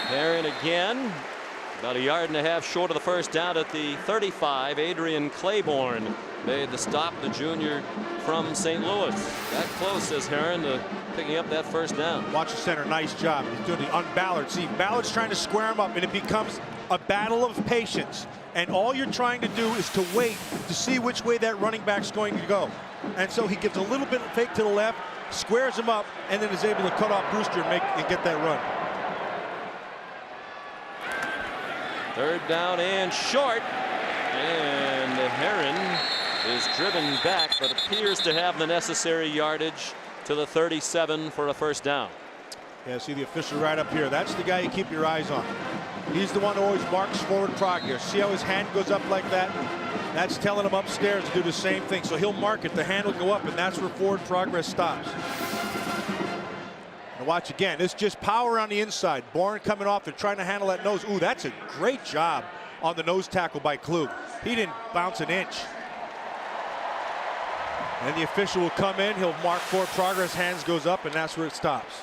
Herren again, about 1.5 yards short of the first down at the 35. Adrian Claiborne made the stop, the junior from St. Louis. That close, says Herren, to picking up that first down. Watch the center, nice job. He's doing the unbalanced. See, Ballard's trying to square him up, and it becomes a battle of patience. And all you're trying to do is to wait to see which way that running back's going to go. And so he gets a little bit of fake to the left, squares him up, and then is able to cut off Brewster and get that run. 3rd down and short. And Herren is driven back, but appears to have the necessary yardage to the 37 for a first down. Yeah, see the official right up here. That's the guy you keep your eyes on. He's the one who always marks forward progress. See how his hand goes up like that? That's telling him upstairs to do the same thing. So he'll mark it. The hand will go up, and that's where forward progress stops. And watch again. It's just power on the inside. Bourne coming off. They're trying to handle that nose. Ooh, that's a great job on the nose tackle by Klug. He didn't bounce an inch. And the official will come in. He'll mark forward progress. Hands goes up, and that's where it stops.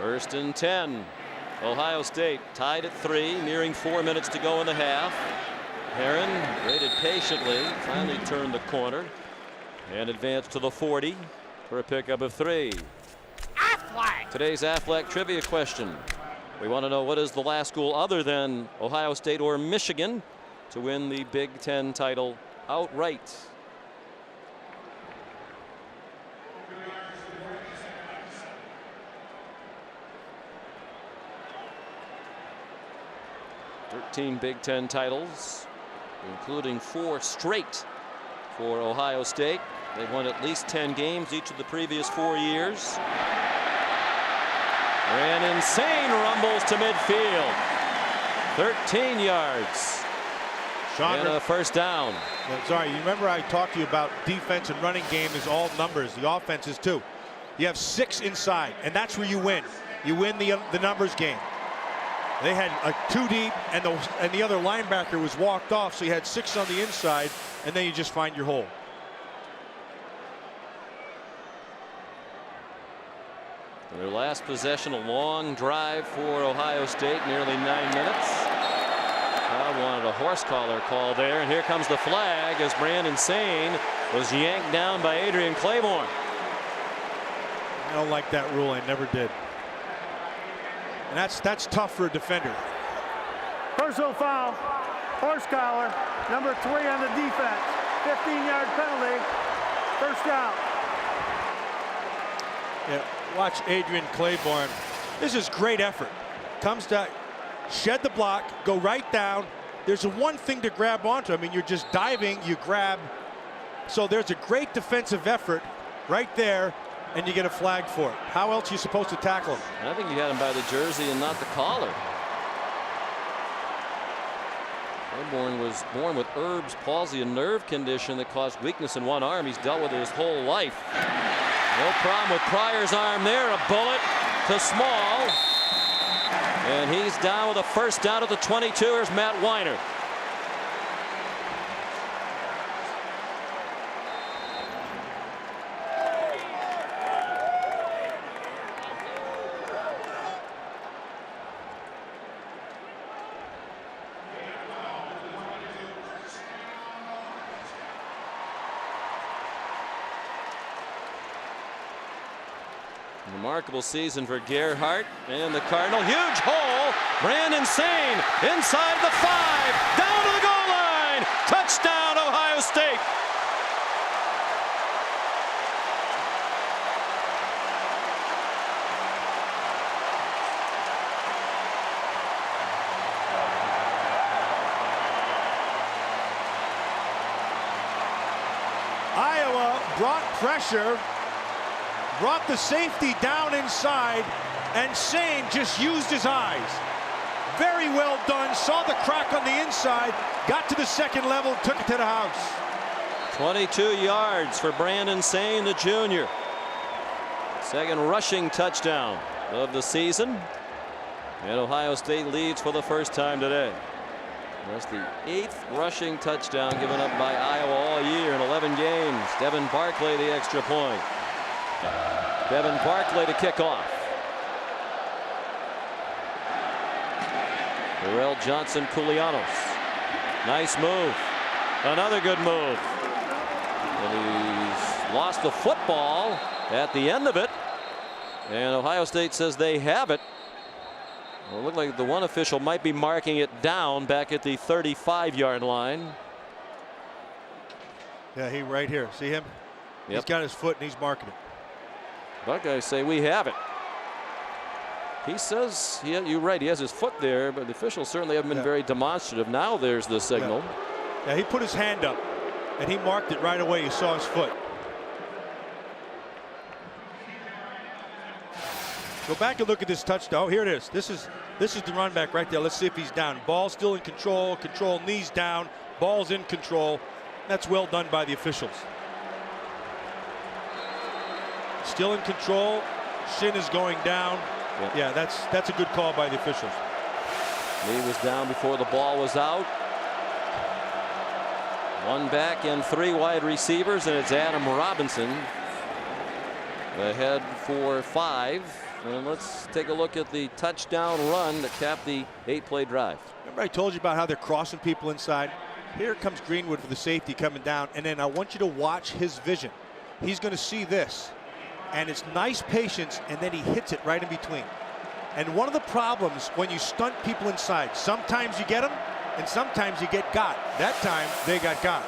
1st and 10. Ohio State tied at 3, nearing 4 minutes to go in the half. Herren waited patiently, finally turned the corner, and advanced to the 40 for a pickup of 3. Aflac. Today's Aflac trivia question. We want to know, what is the last school other than Ohio State or Michigan to win the Big Ten title outright? 13 Big Ten titles, including 4 straight for Ohio State. They've won at least 10 games each of the previous 4 years. An insane rumbles to midfield. 13 yards. And a first down. Sorry, you remember I talked to you about defense and running game is all numbers. The offense is too. You have 6 inside, and that's where you win. You win the numbers game. They had a 2 deep, and the other linebacker was walked off, so you had 6 on the inside, and then you just find your hole. Their last possession, a long drive for Ohio State, nearly 9 minutes. I wanted a horse collar call there, and here comes the flag as Brandon Sane was yanked down by Adrian Claiborne. I don't like that rule. I never did. And that's tough for a defender. Personal foul, horse collar, number 3 on the defense. 15-yard penalty, first down. Yeah, watch Adrian Claiborne. This is great effort. Comes to shed the block, go right down. There's one thing to grab onto. I mean, you're just diving, you grab. So there's a great defensive effort right there, and you get a flag for it. How else are you supposed to tackle him? I think you had him by the jersey and not the collar. Claiborne was born with Erb's palsy, a nerve condition that caused weakness in one arm. He's dealt with it his whole life. No problem with Pryor's arm there. A bullet to Small. And he's down with a first down at the 22. Here's Matt Weiner. Remarkable season for Gerhardt and the Cardinal. Huge hole. Brandon Sane inside the 5. Down to the goal line. Touchdown, Ohio State. Iowa brought pressure. Brought the safety down inside, and Sane just used his eyes. Very well done. Saw the crack on the inside, got to the second level, took it to the house. 22 yards for Brandon Sane, the junior. Second rushing touchdown of the season. And Ohio State leads for the first time today. That's the 8th rushing touchdown given up by Iowa all year in 11 games. Devin Barclay the extra point. Devin Barclay to kick off. Darrell Johnson Koulianos. Nice move. Another good move. And he's lost the football at the end of it. And Ohio State says they have it. Well, it looked like the one official might be marking it down back at the 35-yard line. Yeah, he right here. See him? Yep. He's got his foot and he's marking it. Buckeyes say we have it. He says, you're right, he has his foot there, but the officials certainly haven't been very demonstrative. Now there's the signal. Yeah, he put his hand up and he marked it right away. You saw his foot. Go back and look at this touchdown. Oh, here it is. This is the run back right there. Let's see if he's down. Ball still in control. Control, knees down. Ball's in control. That's well done by the officials. Still in control. Shin is going down. Yeah, that's a good call by the officials. He was down before the ball was out. 1 back and 3 wide receivers, and it's Adam Robinson ahead for 5. And let's take a look at the touchdown run that capped the 8-play drive. Remember I told you about how they're crossing people inside? Here comes Greenwood for the safety coming down, and then I want you to watch his vision. He's going to see this. And it's nice patience, and then he hits it right in between. And one of the problems when you stunt people inside, sometimes you get them, and sometimes you get got. That time, they got.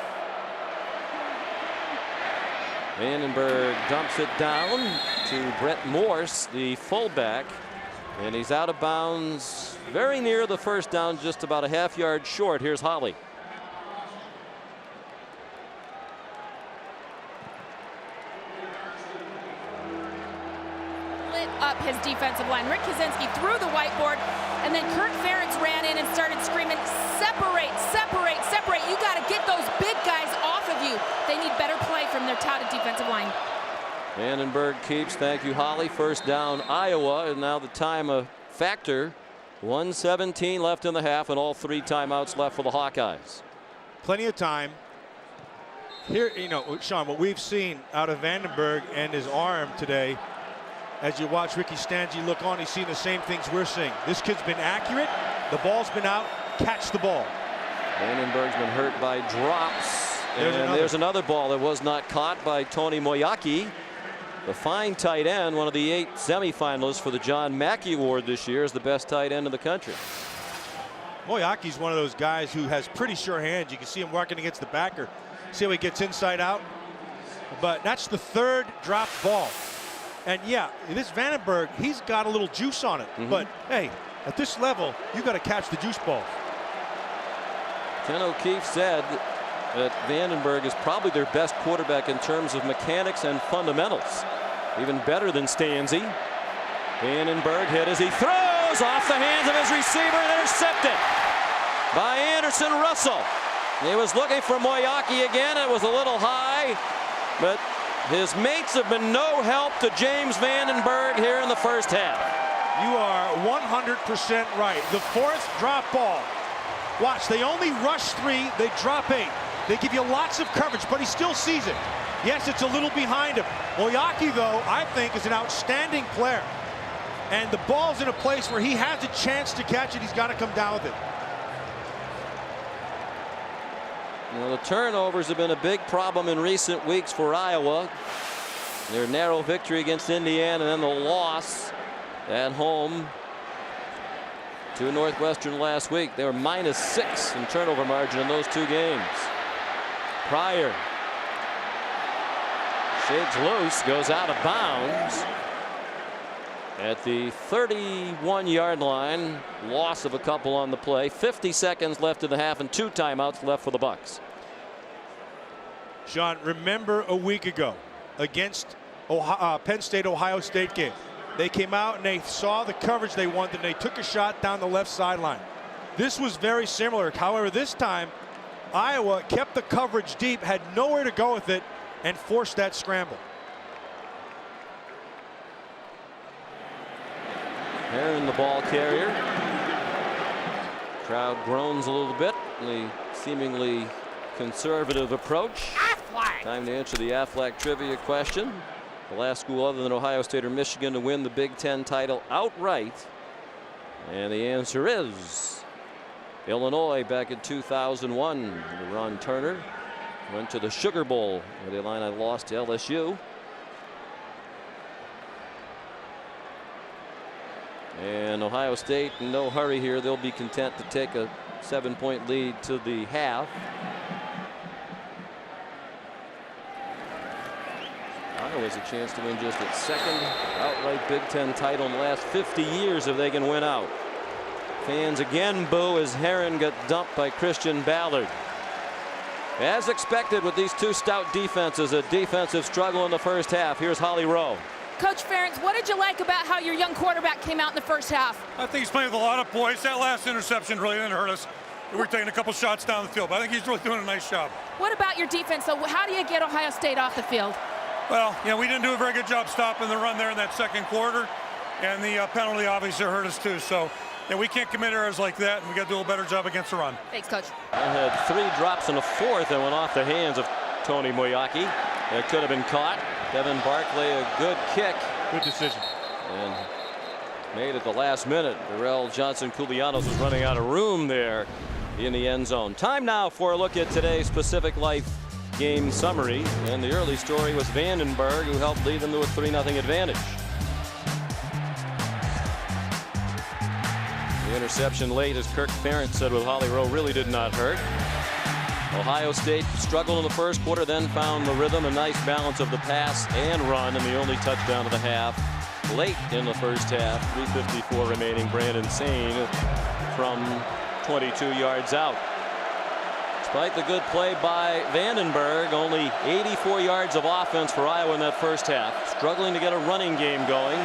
Vandenberg dumps it down to Brett Morse, the fullback. And he's out of bounds very near the first down, just about a half-yard short. Here's Holly. Lit up his defensive line. Rick Kaczynski threw the whiteboard, and then Kirk Ferentz ran in and started screaming, separate, separate, separate. You got to get those big guys off of you. They need better play from their touted defensive line. Vandenberg keeps. Thank you, Holly. First down, Iowa. And now the time a factor. 1:17 left in the half, and all 3 timeouts left for the Hawkeyes. Plenty of time. Here, you know, Sean, what we've seen out of Vandenberg and his arm today, as you watch Ricky Stanzi look on, he's seeing the same things we're seeing. This kid's been accurate. The ball's been out. Catch the ball. Vandenberg's been hurt by drops. There's another ball that was not caught by Tony Moyaki. The fine tight end, one of the 8 semifinalists for the John Mackey Award this year, is the best tight end in the country. Moyaki's one of those guys who has pretty sure hands. You can see him working against the backer. See how he gets inside out? But that's the 3rd dropped ball. And yeah, this Vandenberg, he's got a little juice on it. But hey, at this level, you got to catch the juice ball. Ken O'Keefe said that Vandenberg is probably their best quarterback in terms of mechanics and fundamentals. Even better than Stanzi. Vandenberg hit as he throws off the hands of his receiver and intercepted by Anderson Russell. He was looking for Moyaki again. It was a little high, but his mates have been no help to James Vandenberg here in the first half. You are 100% right. The 4th drop ball. Watch, they only rush 3, they drop 8. They give you lots of coverage, but he still sees it. Yes, it's a little behind him. Moyaki, though, I think is an outstanding player. And the ball's in a place where he has a chance to catch it. He's got to come down with it. Well, the turnovers have been a big problem in recent weeks for Iowa. Their narrow victory against Indiana and then the loss at home to Northwestern last week. They were -6 in turnover margin in those 2 games. Pryor shakes loose, goes out of bounds at the 31-yard line. Loss of a couple on the play. 50 seconds left in the half and 2 timeouts left for the Bucks. Sean, remember a week ago against Penn State, Ohio State game. They came out and they saw the coverage they wanted and they took a shot down the left sideline. This was very similar. However, this time Iowa kept the coverage deep, had nowhere to go with it, and forced that scramble. Heron, the ball carrier. Crowd groans a little bit in the seemingly conservative approach. Time to answer the Aflac trivia question. The last school other than Ohio State or Michigan to win the Big Ten title outright. And the answer is Illinois back in 2001. Ron Turner went to the Sugar Bowl where the Illini lost to LSU. And Ohio State in no hurry here. They'll be content to take a 7-point lead to the half. Iowa's a chance to win just its 2nd outright Big Ten title in the last 50 years if they can win out. Fans again boo as Heron got dumped by Christian Ballard. As expected with these 2 stout defenses, a defensive struggle in the first half. Here's Holly Rowe. Coach Ferentz, what did you like about how your young quarterback came out in the first half? I think he's playing with a lot of poise. That last interception really didn't hurt us. We were taking a couple shots down the field, but I think he's really doing a nice job. What about your defense? So how do you get Ohio State off the field? Well, you know, we didn't do a very good job stopping the run there in that 2nd quarter, and the penalty obviously hurt us too. So, yeah, we can't commit errors like that, and we got to do a better job against the run. Thanks, Coach. I had 3 drops in the 4th that went off the hands of Tony Moyaki. It could have been caught. Devin Barclay, a good kick. Good decision. And made at the last minute. Darrell Johnson-Koulianos was running out of room there in the end zone. Time now for a look at today's Pacific Life game summary. And the early story was Vandenberg, who helped lead them to a 3-0 advantage. The interception late, as Kirk Ferentz said with Holly Rowe, really did not hurt. Ohio State struggled in the first quarter, then found the rhythm, a nice balance of the pass and run, and the only touchdown of the half late in the first half. 3:54 remaining. Brandon Sane from 22 yards out. Despite the good play by Vandenberg, only 84 yards of offense for Iowa in that first half. Struggling to get a running game going.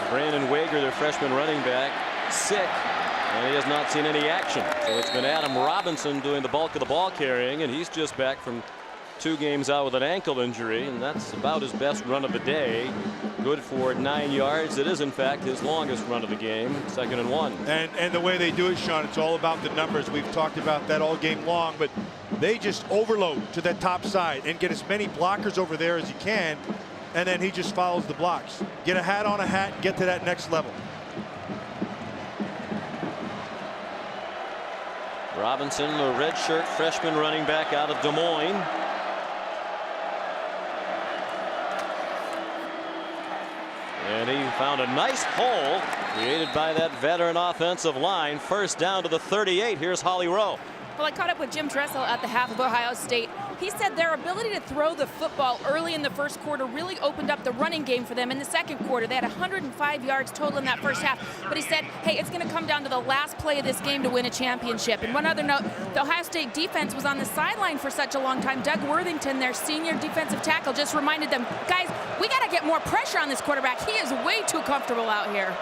Brandon Wager, their freshman running back, sick, and he has not seen any action. So it's been Adam Robinson doing the bulk of the ball carrying, and he's just back from 2 games out with an ankle injury, and that's about his best run of the day. Good for 9 yards. It is in fact his longest run of the game. 2nd and 1. And the way they do it, Sean, it's all about the numbers. We've talked about that all game long, but they just overload to that top side and get as many blockers over there as you can, and then he just follows the blocks. Get a hat on a hat, get to that next level. Robinson, the redshirt freshman running back out of Des Moines. And he found a nice hole created by that veteran offensive line. First down to the 38. Here's Holly Rowe. Well, I caught up with Jim Tressel at the half of Ohio State. He said their ability to throw the football early in the first quarter really opened up the running game for them in the second quarter. They had 105 yards total in that first half. But he said, hey, it's going to come down to the last play of this game to win a championship. And one other note, the Ohio State defense was on the sideline for such a long time. Doug Worthington, their senior defensive tackle, just reminded them, guys, we got to get more pressure on this quarterback. He is way too comfortable out here.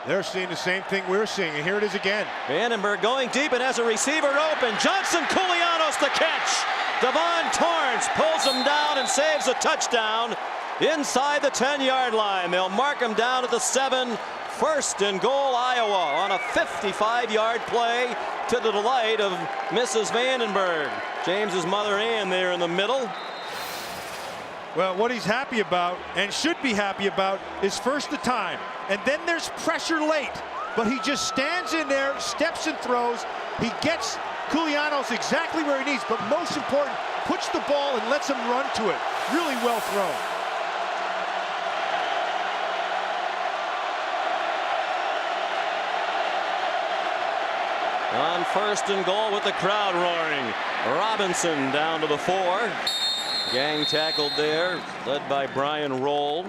They're seeing the same thing we're seeing, and here it is again. Vandenberg going deep and has a receiver open. Johnson Koulianos the catch. Devon Torrance pulls him down and saves a touchdown inside the 10-yard line. They'll mark him down at the 7. 1st and goal, Iowa, on a 55-yard play to the delight of Mrs. Vandenberg. James's mother Ann there in the middle. Well, what he's happy about and should be happy about is first the time, and then there's pressure late, but he just stands in there, steps and throws. He gets Koulianos exactly where he needs, but most important, puts the ball and lets him run to it. Really well thrown. On 1st and goal with the crowd roaring. Robinson down to the 4. Gang tackled there, led by Brian Roll.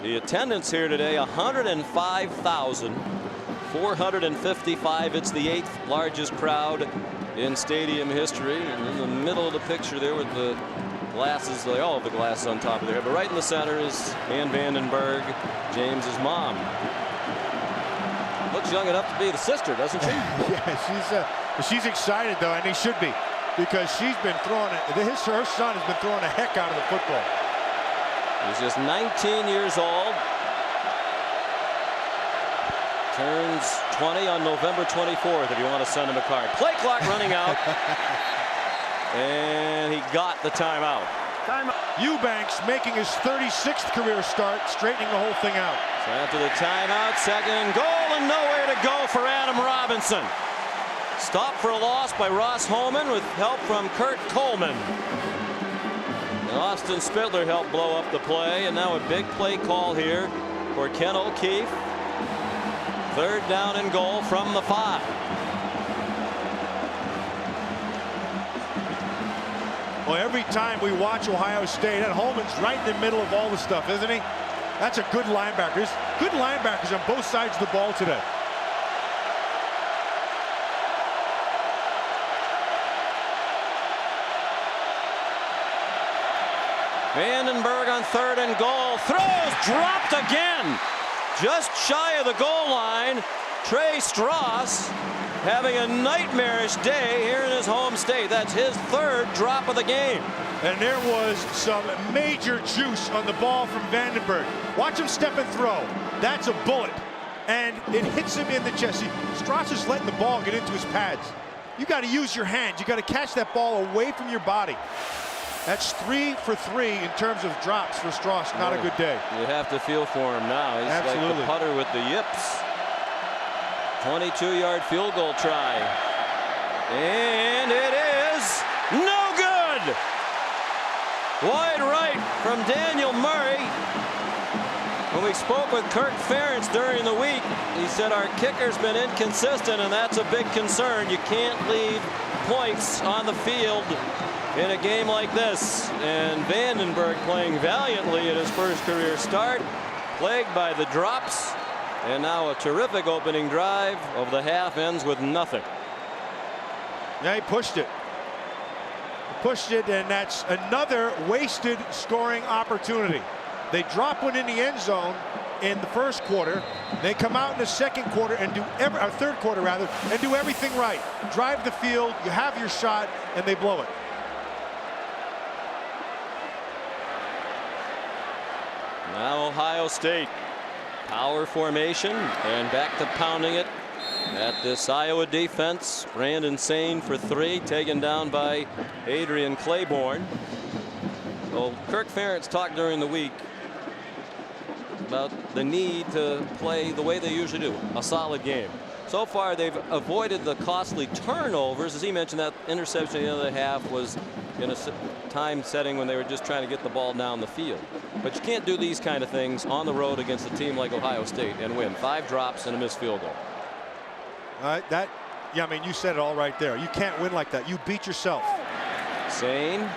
The attendance here today, 105,455. It's the 8th largest crowd in stadium history. And in the middle of the picture there with the glasses, all of the glasses on top of their head. But right in the center is Ann Vandenberg, James's mom. Looks young enough to be the sister, doesn't she? Yeah, she's excited though, and he should be, because she's been throwing it. Her son has been throwing the heck out of the football. He's just 19 years old. Turns 20 on November 24th if you want to send him a card. Play clock running out. And he got the timeout. Eubanks making his 36th career start, straightening the whole thing out. So after the timeout, 2nd and goal, and nowhere to go for Adam Robinson. Stopped for a loss by Ross Holman with help from Kurt Coleman. And Austin Spittler helped blow up the play, and now a big play call here for Ken O'Keefe. 3rd down and goal from the 5. Well, every time we watch Ohio State, and Holman's right in the middle of all the stuff, isn't he? That's a good linebacker. There's good linebackers on both sides of the ball today. Vandenberg on 3rd and goal. Throws, dropped again. Just shy of the goal line. Trey Strauss having a nightmarish day here in his home state. That's his 3rd drop of the game. And there was some major juice on the ball from Vandenberg. Watch him step and throw. That's a bullet. And it hits him in the chest. Strauss is letting the ball get into his pads. You got to use your hands. You got to catch that ball away from your body. That's 3 for 3 in terms of drops for Strauss. Not a good day. You have to feel for him now. He's Absolutely. like the putter with the yips. 22-yard field goal try. And it is no good. Wide right from Daniel Murray. When we spoke with Kirk Ferentz during the week, he said our kicker's been inconsistent, and that's a big concern. You can't leave points on the field in a game like this. And Vandenberg playing valiantly at his first career start, plagued by the drops, and now a terrific opening drive of the half ends with nothing. Yeah, he pushed it. Pushed it, and that's another wasted scoring opportunity. They drop one in the end zone in the first quarter. They come out in the second quarter and do or third quarter rather, and do everything right. Drive the field, you have your shot, and they blow it. Now Ohio State, power formation, and back to pounding it at this Iowa defense. Brandon Sane for 3, taken down by Adrian Claiborne. Well, Kirk Ferentz talked during the week about the need to play the way they usually do, a solid game. So far, they've avoided the costly turnovers. As he mentioned, that interception at the end of the half was in a time setting when they were just trying to get the ball down the field. But you can't do these kind of things on the road against a team like Ohio State and win. 5 drops and a missed field goal. Yeah, I mean, you said it all right there. You can't win like that. You beat yourself. Sane.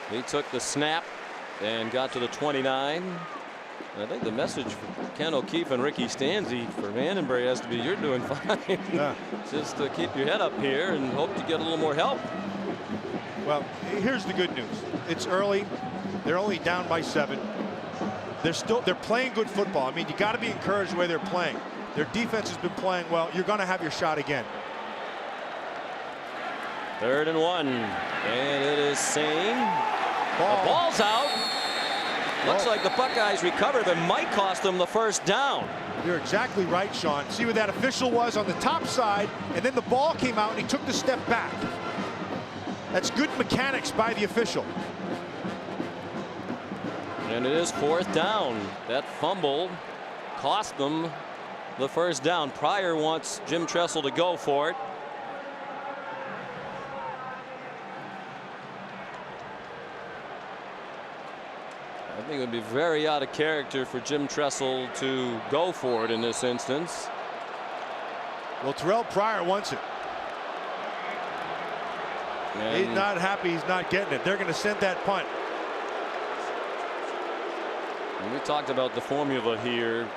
He took the snap and got to the 29. I think the message for Ken O'Keefe and Ricky Stanzi for Vandenberg has to be, you're doing fine. Yeah. Just to keep your head up here and hope to get a little more help. Well, here's the good news. It's early. They're only down by 7. They're playing good football. I mean, you got to be encouraged the way they're playing. Their defense has been playing well. You're going to have your shot again. 3rd and 1, and it is Sane. The ball's out. Looks like the Buckeyes recovered, but might cost them the first down. You're exactly right, Sean. See where that official was on the top side, and then the ball came out and he took the step back. That's good mechanics by the official. And it is 4th down. That fumble cost them the first down. Pryor wants Jim Tressel to go for it. I think it would be very out of character for Jim Tressel to go for it in this instance. Well, Terrell Pryor wants it. And he's not happy he's not getting it. They're going to send that punt. And we talked about the formula here.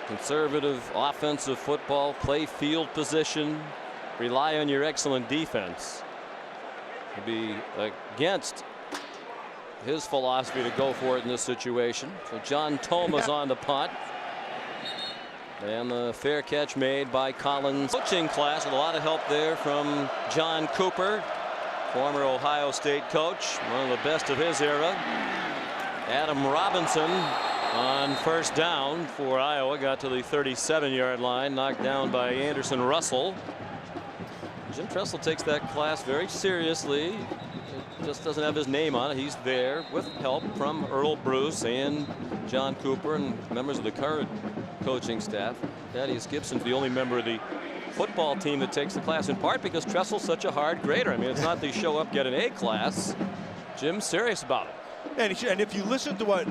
Conservative offensive football, play field position, rely on your excellent defense. To be against his philosophy to go for it in this situation. So John Toma's on the punt. And the fair catch made by Collins. Coaching class with a lot of help there from John Cooper, former Ohio State coach, one of the best of his era. Adam Robinson on first down for Iowa, got to the 37-yard line, knocked down by Anderson Russell. Jim Tressel takes that class very seriously. It just doesn't have his name on it. He's there with help from Earl Bruce and John Cooper and members of the current coaching staff. Thaddeus Gibson's the only member of the football team that takes the class, in part because Tressel's such a hard grader. I mean, it's not the show up, get an A class. Jim's serious about it. And if you listen to what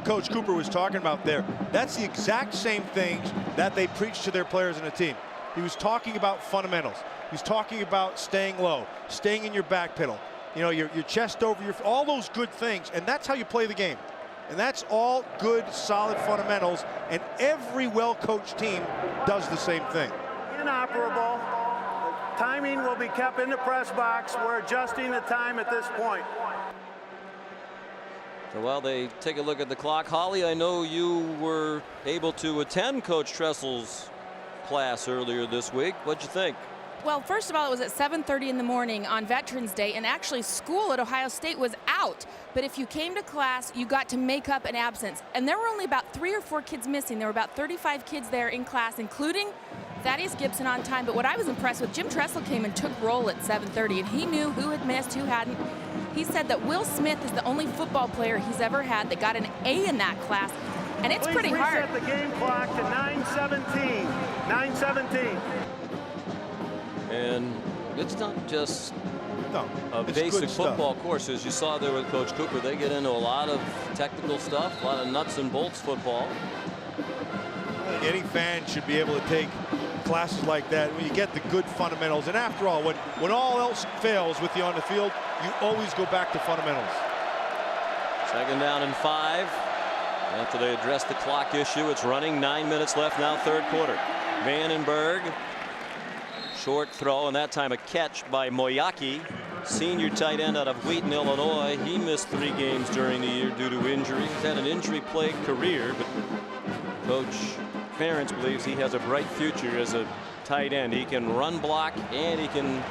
Coach Cooper was talking about there, that's the exact same things that they preach to their players in the team. He was talking about fundamentals. He's talking about staying low, staying in your back pedal, you know, your chest over your, all those good things, and that's how you play the game. And that's all good, solid fundamentals, and every well-coached team does the same thing. Inoperable. The timing will be kept in the press box. We're adjusting the time at this point. So while they take a look at the clock, Holly, I know you were able to attend Coach Tressel's class earlier this week. What'd you think? Well, first of all, it was at 7:30 in the morning on Veterans Day, and actually school at Ohio State was out. But if you came to class, you got to make up an absence. And there were only about 3 or 4 kids missing. There were about 35 kids there in class, including Thaddeus Gibson on time. But what I was impressed with, Jim Tressel came and took roll at 7:30, and he knew who had missed, who hadn't. He said that Will Smith is the only football player he's ever had that got an A in that class. And it's pretty hard. Please reset the game clock to 9:17. 9:17. And it's not just a it's basic good stuff. football course. As you saw there with Coach Cooper, they get into a lot of technical stuff, a lot of nuts and bolts football. Any fan should be able to take classes like that, when you get the good fundamentals. And after all, when all else fails with you on the field, you always go back to fundamentals. 2nd down and 5. After they address the clock issue, it's running. 9 minutes left now, 3rd quarter. Vandenberg, short throw, and that time a catch by Moyaki, senior tight end out of Wheaton, Illinois. He missed 3 games during the year due to injury. He's had an injury-plagued career, but Coach Ferentz believes he has a bright future as a tight end. He can run block and he can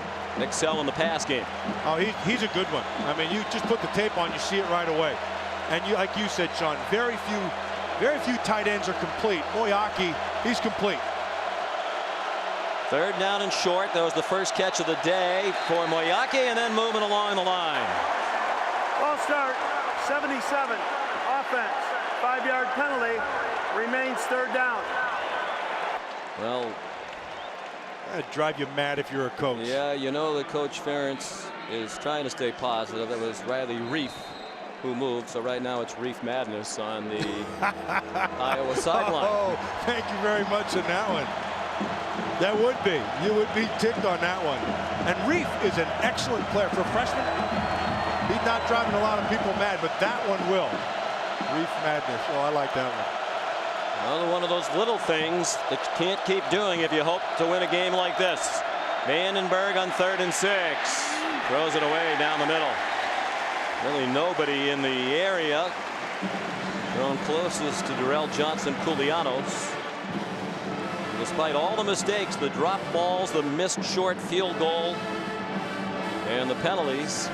excel in the pass game. Oh, he's a good one. I mean, you just put the tape on, you see it right away. And you, like you said, Sean, very few tight ends are complete. Moyaki, he's complete. 3rd down and short. That was the first catch of the day for Moyaki, and then moving along the line. Ball start, 77. Offense, 5-yard penalty. Remains 3rd down. Well, that'd drive you mad if you're a coach. yeah, you know that Coach Ferentz is trying to stay positive. That was Riley Reif who moved, so right now it's Reif madness on the Iowa sideline. Oh, thank you very much on that one. That would be. You would be ticked on that one. And Reif is an excellent player for a freshman. He's not driving a lot of people mad, but that one will. Reif madness. Oh, I like that one. Another one of those little things that you can't keep doing if you hope to win a game like this. Vandenberg on 3rd and 6. Throws it away down the middle. Really nobody in the area. Thrown closest to Darrell Johnson-Culianos. Despite all the mistakes, the drop balls, the missed short field goal, and the penalties,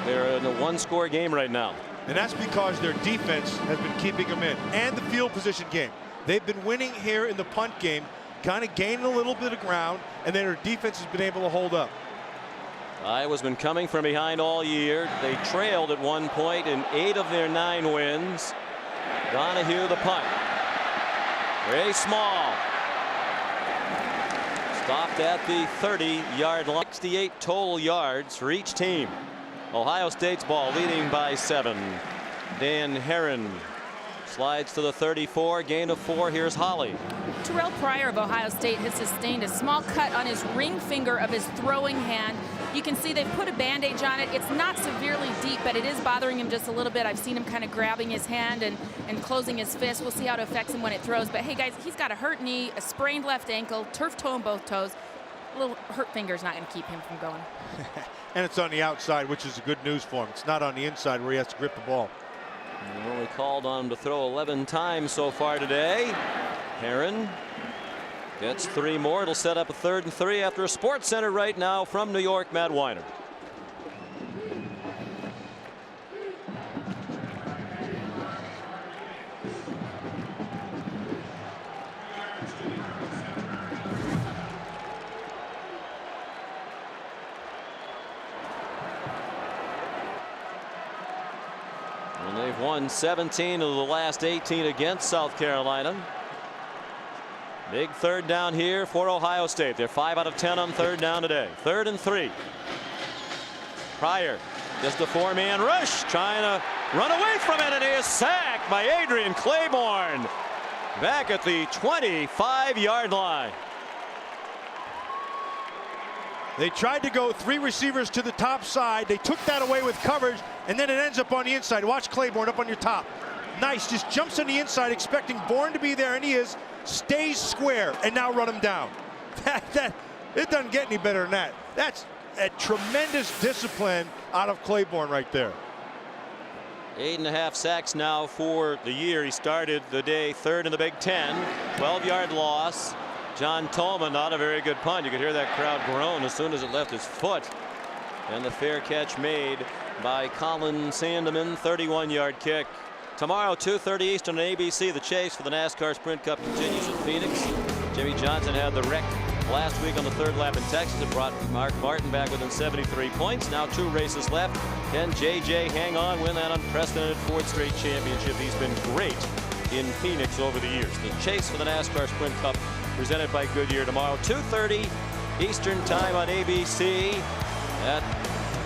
they're in a 1-score game right now. And that's because their defense has been keeping them in, and the field position game. They've been winning here in the punt game, kind of gaining a little bit of ground, and then their defense has been able to hold up. Iowa's been coming from behind all year. They trailed at one point in 8 of their 9 wins. Donahue the punt. Ray Small. Stopped at the 30-yard line. 68 total yards for each team. Ohio State's ball, leading by 7. Dan Herron slides to the 34, gain of 4. Here's Holly. Terrell Pryor of Ohio State has sustained a small cut on his ring finger of his throwing hand. You can see they've put a bandage on it. It's not severely deep, but it is bothering him just a little bit. I've seen him kind of grabbing his hand and closing his fist. We'll see how it affects him when it throws. But hey, guys, he's got a hurt knee, a sprained left ankle, turf toe in both toes. A little hurt finger's not going to keep him from going. And it's on the outside, which is good news for him. It's not on the inside where he has to grip the ball. And only called on him to throw 11 times so far today. Herron gets 3 more. It'll set up a 3rd and 3 after a Sports Center right now from New York, Matt Weiner. And they've won 17 of the last 18 against South Carolina. Big 3rd down here for Ohio State. They're 5 out of 10 on 3rd down today. 3rd and 3. Pryor, just a 4-man rush, trying to run away from it, and he is sacked by Adrian Claiborne back at the 25-yard line. They tried to go 3 receivers to the top side. They took that away with coverage, and then it ends up on the inside. Watch Claiborne up on your top. Nice, just jumps on the inside, expecting Bourne to be there, and he is. Stays square, and now run him down. It doesn't get any better than that. That's a tremendous discipline out of Claiborne right there. 8.5 sacks now for the year. He started the day 3rd in the Big Ten. 12-yard loss. John Tolman, not a very good punt. You could hear that crowd groan as soon as it left his foot. And the fair catch made by Colin Sandeman. 31-yard kick. Tomorrow, 2:30 Eastern on ABC. The chase for the NASCAR Sprint Cup continues in Phoenix. Jimmy Johnson had the wreck last week on the 3rd lap in Texas. It brought Mark Martin back within 73 points. Now 2 races left. Can JJ hang on, win that unprecedented 4th straight championship? He's been great in Phoenix over the years. The chase for the NASCAR Sprint Cup presented by Goodyear tomorrow, 2:30 Eastern time on ABC. That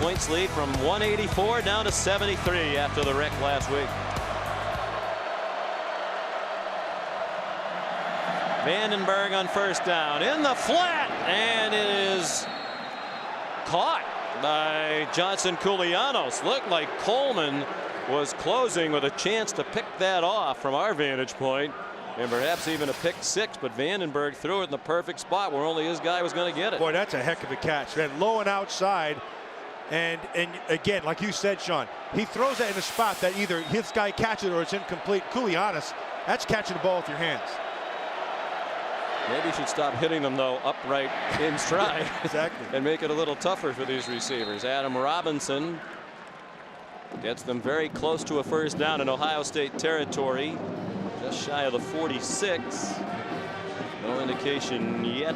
points lead from 184 down to 73 after the wreck last week. Vandenberg on first down in the flat, and it is caught by Johnson Koulianos. Looked like Coleman was closing with a chance to pick that off from our vantage point, and perhaps even a pick six, but Vandenberg threw it in the perfect spot where only his guy was going to get it. Boy, that's a heck of a catch. Then low and outside, and again, like you said, Sean, he throws that in a spot that either his guy catches it or it's incomplete. Koulianos, that's catching the ball with your hands. Maybe you should stop hitting them, though, upright in stride. Exactly. And make it a little tougher for these receivers. Adam Robinson gets them very close to a first down in Ohio State territory, just shy of the 46. No indication yet.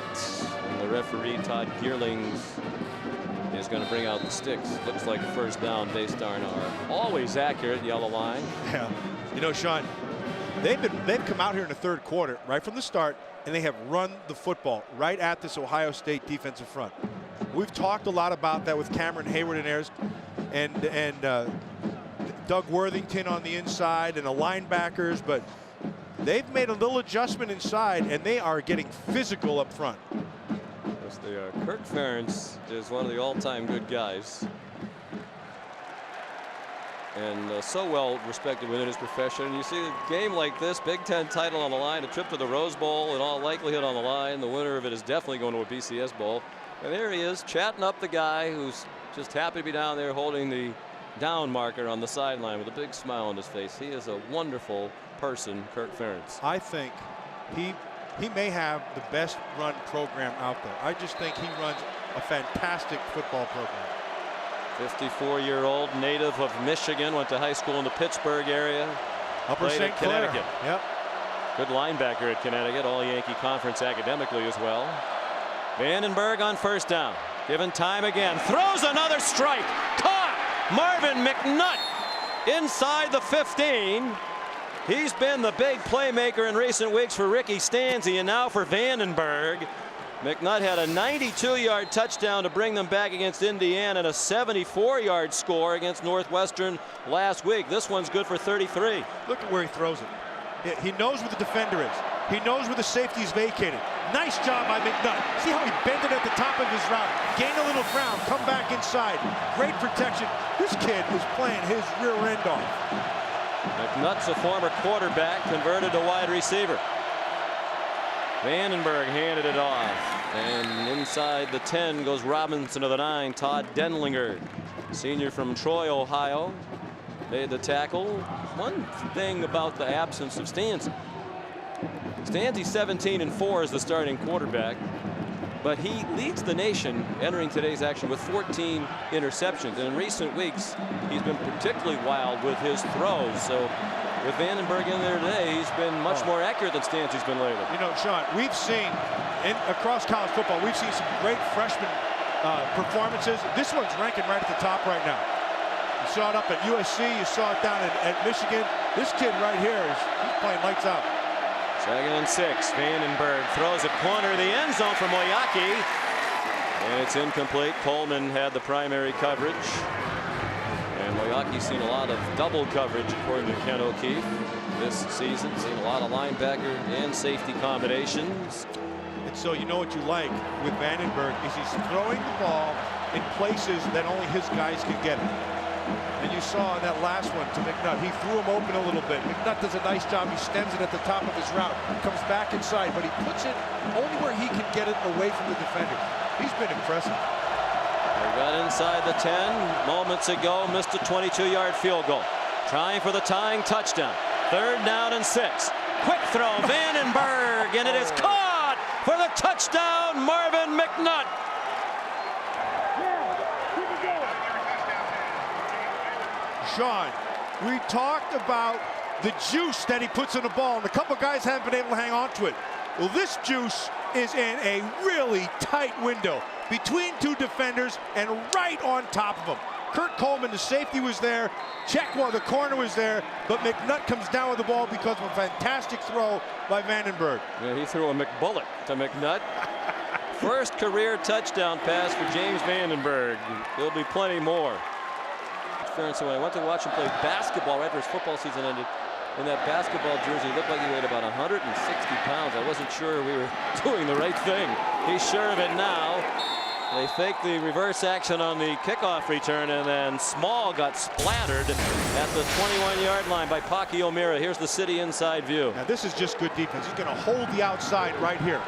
And the referee, Todd Gearlings, is going to bring out the sticks. Looks like a first down based on our always accurate yellow line. Yeah. You know, Sean, they've come out here in the third quarter right from the start, and they have run the football right at this Ohio State defensive front. We've talked a lot about that with Cameron Hayward and Ayers and Doug Worthington on the inside and the linebackers, but they've made a little adjustment inside, and they are getting physical up front. Kirk Ferentz is one of the all-time good guys, and so well respected within his profession. And you see a game like this, Big Ten title on the line, a trip to the Rose Bowl in all likelihood on the line. The winner of it is definitely going to a BCS Bowl. And there he is, chatting up the guy who's just happy to be down there holding the down marker on the sideline with a big smile on his face. He is a wonderful person, Kirk Ferentz. I think he may have the best run program out there. I just think he runs a fantastic football program. 54-year-old native of Michigan, went to high school in the Pittsburgh area. Upper St. St. Connecticut. Yep. Good linebacker at Connecticut, all Yankee Conference academically as well. Vandenberg on first down, given time again, throws another strike, caught. Marvin McNutt inside the 15. He's been the big playmaker in recent weeks for Ricky Stanzi, and now for Vandenberg. McNutt had a 92-yard touchdown to bring them back against Indiana and a 74-yard score against Northwestern last week. This one's good for 33. Look at where he throws it. He knows where the defender is. He knows where the safety is vacated. Nice job by McNutt. See how he bent it at the top of his route. Gain a little ground. Come back inside. Great protection. This kid was playing his rear end off. McNutt's a former quarterback, converted to wide receiver. Vandenberg handed it off, and inside the 10 goes Robinson to the 9. Todd Denlinger, senior from Troy, Ohio, made the tackle. One thing about the absence of Stanzi. Stanzi 17-4 as the starting quarterback, but he leads the nation entering today's action with 14 interceptions. And in recent weeks, he's been particularly wild with his throws. So with Vandenberg in there today, he's been much more accurate than Stanzi's been lately. You know, Sean, we've seen across college football, we've seen some great freshman performances. This one's ranking right at the top right now. You saw it up at USC, you saw it down at Michigan. This kid right here he's playing lights out. 2nd and 6. Vandenberg throws a corner of the end zone for Moyaki, and it's incomplete. Coleman had the primary coverage, and Moyaki's seen a lot of double coverage according to Ken O'Keefe this season. Seen a lot of linebacker and safety combinations. And so you know what you like with Vandenberg is he's throwing the ball in places that only his guys can get it. And you saw in that last one to McNutt, he threw him open a little bit. McNutt does a nice job. He stems it at the top of his route, comes back inside, but he puts it only where he can get it away from the defender. He's been impressive. They got inside the 10 moments ago, missed a 22-yard field goal. Trying for the tying touchdown. 3rd down and 6. Quick throw, Vandenberg, and it is caught for the touchdown, Marvin McNutt. Sean, we talked about the juice that he puts in the ball, and a couple guys haven't been able to hang on to it. Well, this juice is in a really tight window between two defenders and right on top of them. Kurt Coleman, the safety, was there. Checkwell, the corner, was there, but McNutt comes down with the ball because of a fantastic throw by Vandenberg. Yeah, he threw a McBullet to McNutt. First career touchdown pass for James Vandenberg. There'll be plenty more. When I went to watch him play basketball right after his football season ended, in that basketball jersey looked like he weighed about 160 pounds. I wasn't sure we were doing the right thing. He's sure of it now. They faked the reverse action on the kickoff return, and then Small got splattered at the 21-yard line by Paki O'Meara. Here's the City inside view. Now this is just good defense. He's going to hold the outside right here.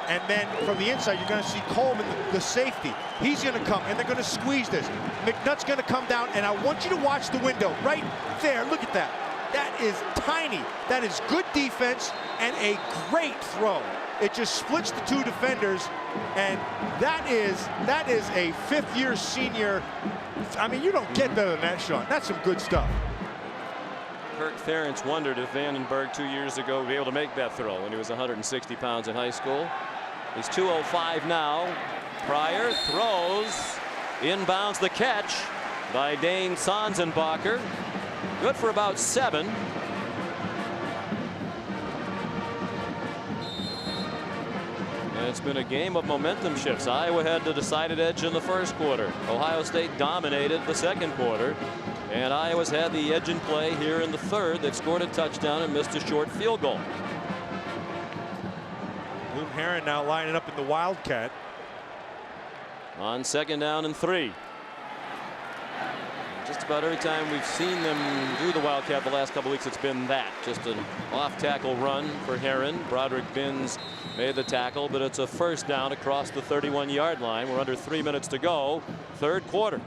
And then from the inside, you're going to see Coleman, the safety. He's going to come, and they're going to squeeze this. McNutt's going to come down, and I want you to watch the window right there. Look at that. That is tiny. That is good defense and a great throw. It just splits the two defenders, and that is a fifth-year senior. I mean, you don't get better than that, Sean. That's some good stuff. Kirk Ferentz wondered if Vandenberg 2 years ago would be able to make that throw when he was 160 pounds in high school. He's 205 now. Pryor throws, inbounds the catch by Dane Sanzenbacher. Good for about 7. And it's been a game of momentum shifts. Iowa had the decided edge in the first quarter. Ohio State dominated the second quarter. And Iowa's had the edge in play here in the third. They've scored a touchdown and missed a short field goal. Bloom Heron now lining up in the Wildcat. On 2nd down and 3. Just about every time we've seen them do the Wildcat the last couple weeks, it's been that. Just an off-tackle run for Heron. Broderick Binns made the tackle, but it's a first down across the 31-yard line. We're under 3 minutes to go, third quarter.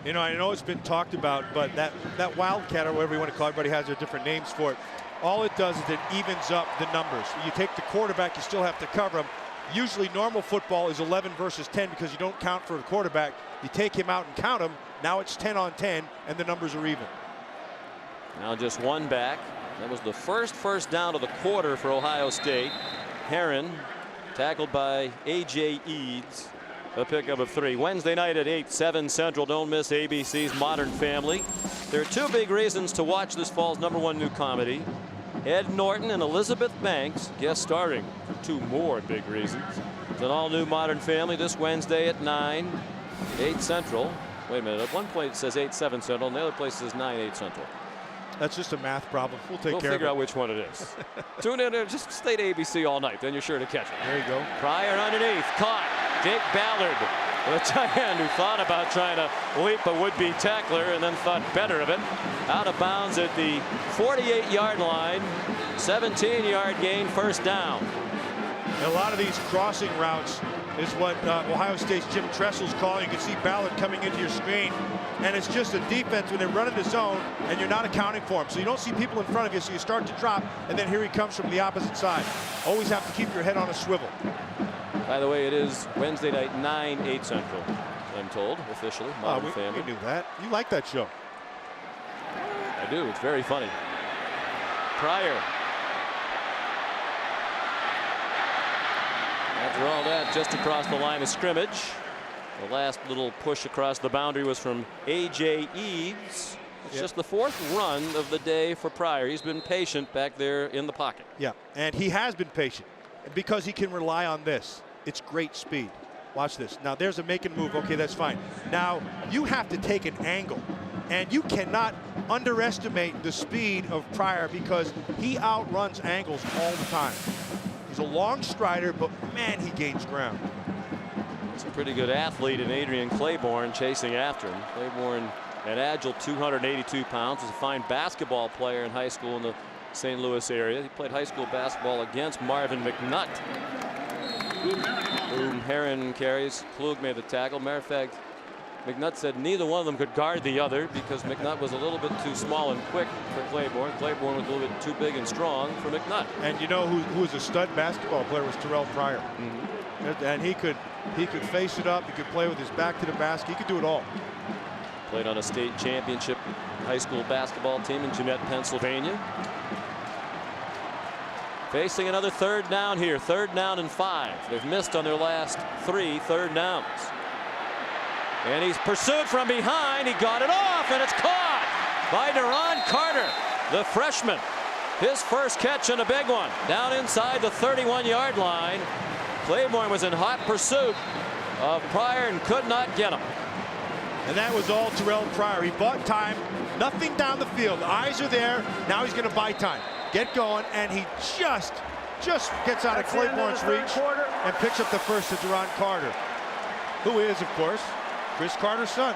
You know, I know it's been talked about, but that Wildcat, or whatever you want to call it, everybody has their different names for it. All it does is it evens up the numbers. You take the quarterback, you still have to cover him. Usually normal football is 11 versus 10 because you don't count for the quarterback. You take him out and count him. Now it's 10 on 10, and the numbers are even. Now just one back. That was the first down of the quarter for Ohio State. Heron tackled by A.J. Eads. A pickup of 3. Wednesday night at 8, 7 Central. Don't miss ABC's Modern Family. There are 2 big reasons to watch this fall's #1 new comedy. Ed Norton and Elizabeth Banks guest starring for 2 more big reasons. It's an all-new Modern Family this Wednesday at 9, 8 Central. Wait a minute. At one place it says 8, 7 Central, and the other place says 9, 8 Central. That's just a math problem. We'll take care of it. We'll figure out which one it is. Tune in and just stay to ABC all night. Then you're sure to catch it. There you go. Pryor underneath. Caught. Jake Ballard, the tight end who thought about trying to leap a would-be tackler and then thought better of it. Out of bounds at the 48-yard line. 17-yard gain, first down. And a lot of these crossing routes is what Ohio State's Jim Tressel's calling. You can see Ballard coming into your screen, and it's just a defense when they run into zone and you're not accounting for them. So you don't see people in front of you, so you start to drop, and then here he comes from the opposite side. Always have to keep your head on a swivel. By the way, it is Wednesday night, 9, 8 Central, I'm told, officially. Modern Family. We knew that. You like that show. I do. It's very funny. Pryor. After all that, just across the line of scrimmage. The last little push across the boundary was from A.J. Eads. It's just the 4th run of the day for Pryor. He's been patient back there in the pocket. Yeah, and he has been patient because he can rely on this. It's great speed. Watch this. Now there's a make and move. Okay, that's fine. Now you have to take an angle, and you cannot underestimate the speed of Pryor because he outruns angles all the time. He's a long strider, but man, he gains ground. He's a pretty good athlete in Adrian Claiborne chasing after him. Claiborne, an agile 282 pounds, was a fine basketball player in high school in the St. Louis area. He played high school basketball against Marvin McNutt. Bloom Heron carries. Klug made the tackle. Matter of fact, McNutt said neither one of them could guard the other because McNutt was a little bit too small and quick for Claiborne. Claiborne was a little bit too big and strong for McNutt. And you know who was a stud basketball player was Terrell Pryor. And he could face it up. He could play with his back to the basket. He could do it all. Played on a state championship high school basketball team in Jeanette, Pennsylvania. Facing another 3rd down here. 3rd down and 5. They've missed on their last 3 third downs. And he's pursued from behind. He got it off, and it's caught by Deron Carter, the freshman. His first catch and a big one. Down inside the 31-yard line. Claiborne was in hot pursuit of Pryor and could not get him. And that was all Terrell Pryor. He bought time, nothing down the field. The eyes are there. Now he's going to buy time. Get going, and he just gets out of Claiborne's reach and picks up the first to Duron Carter, who is, of course, Chris Carter's son.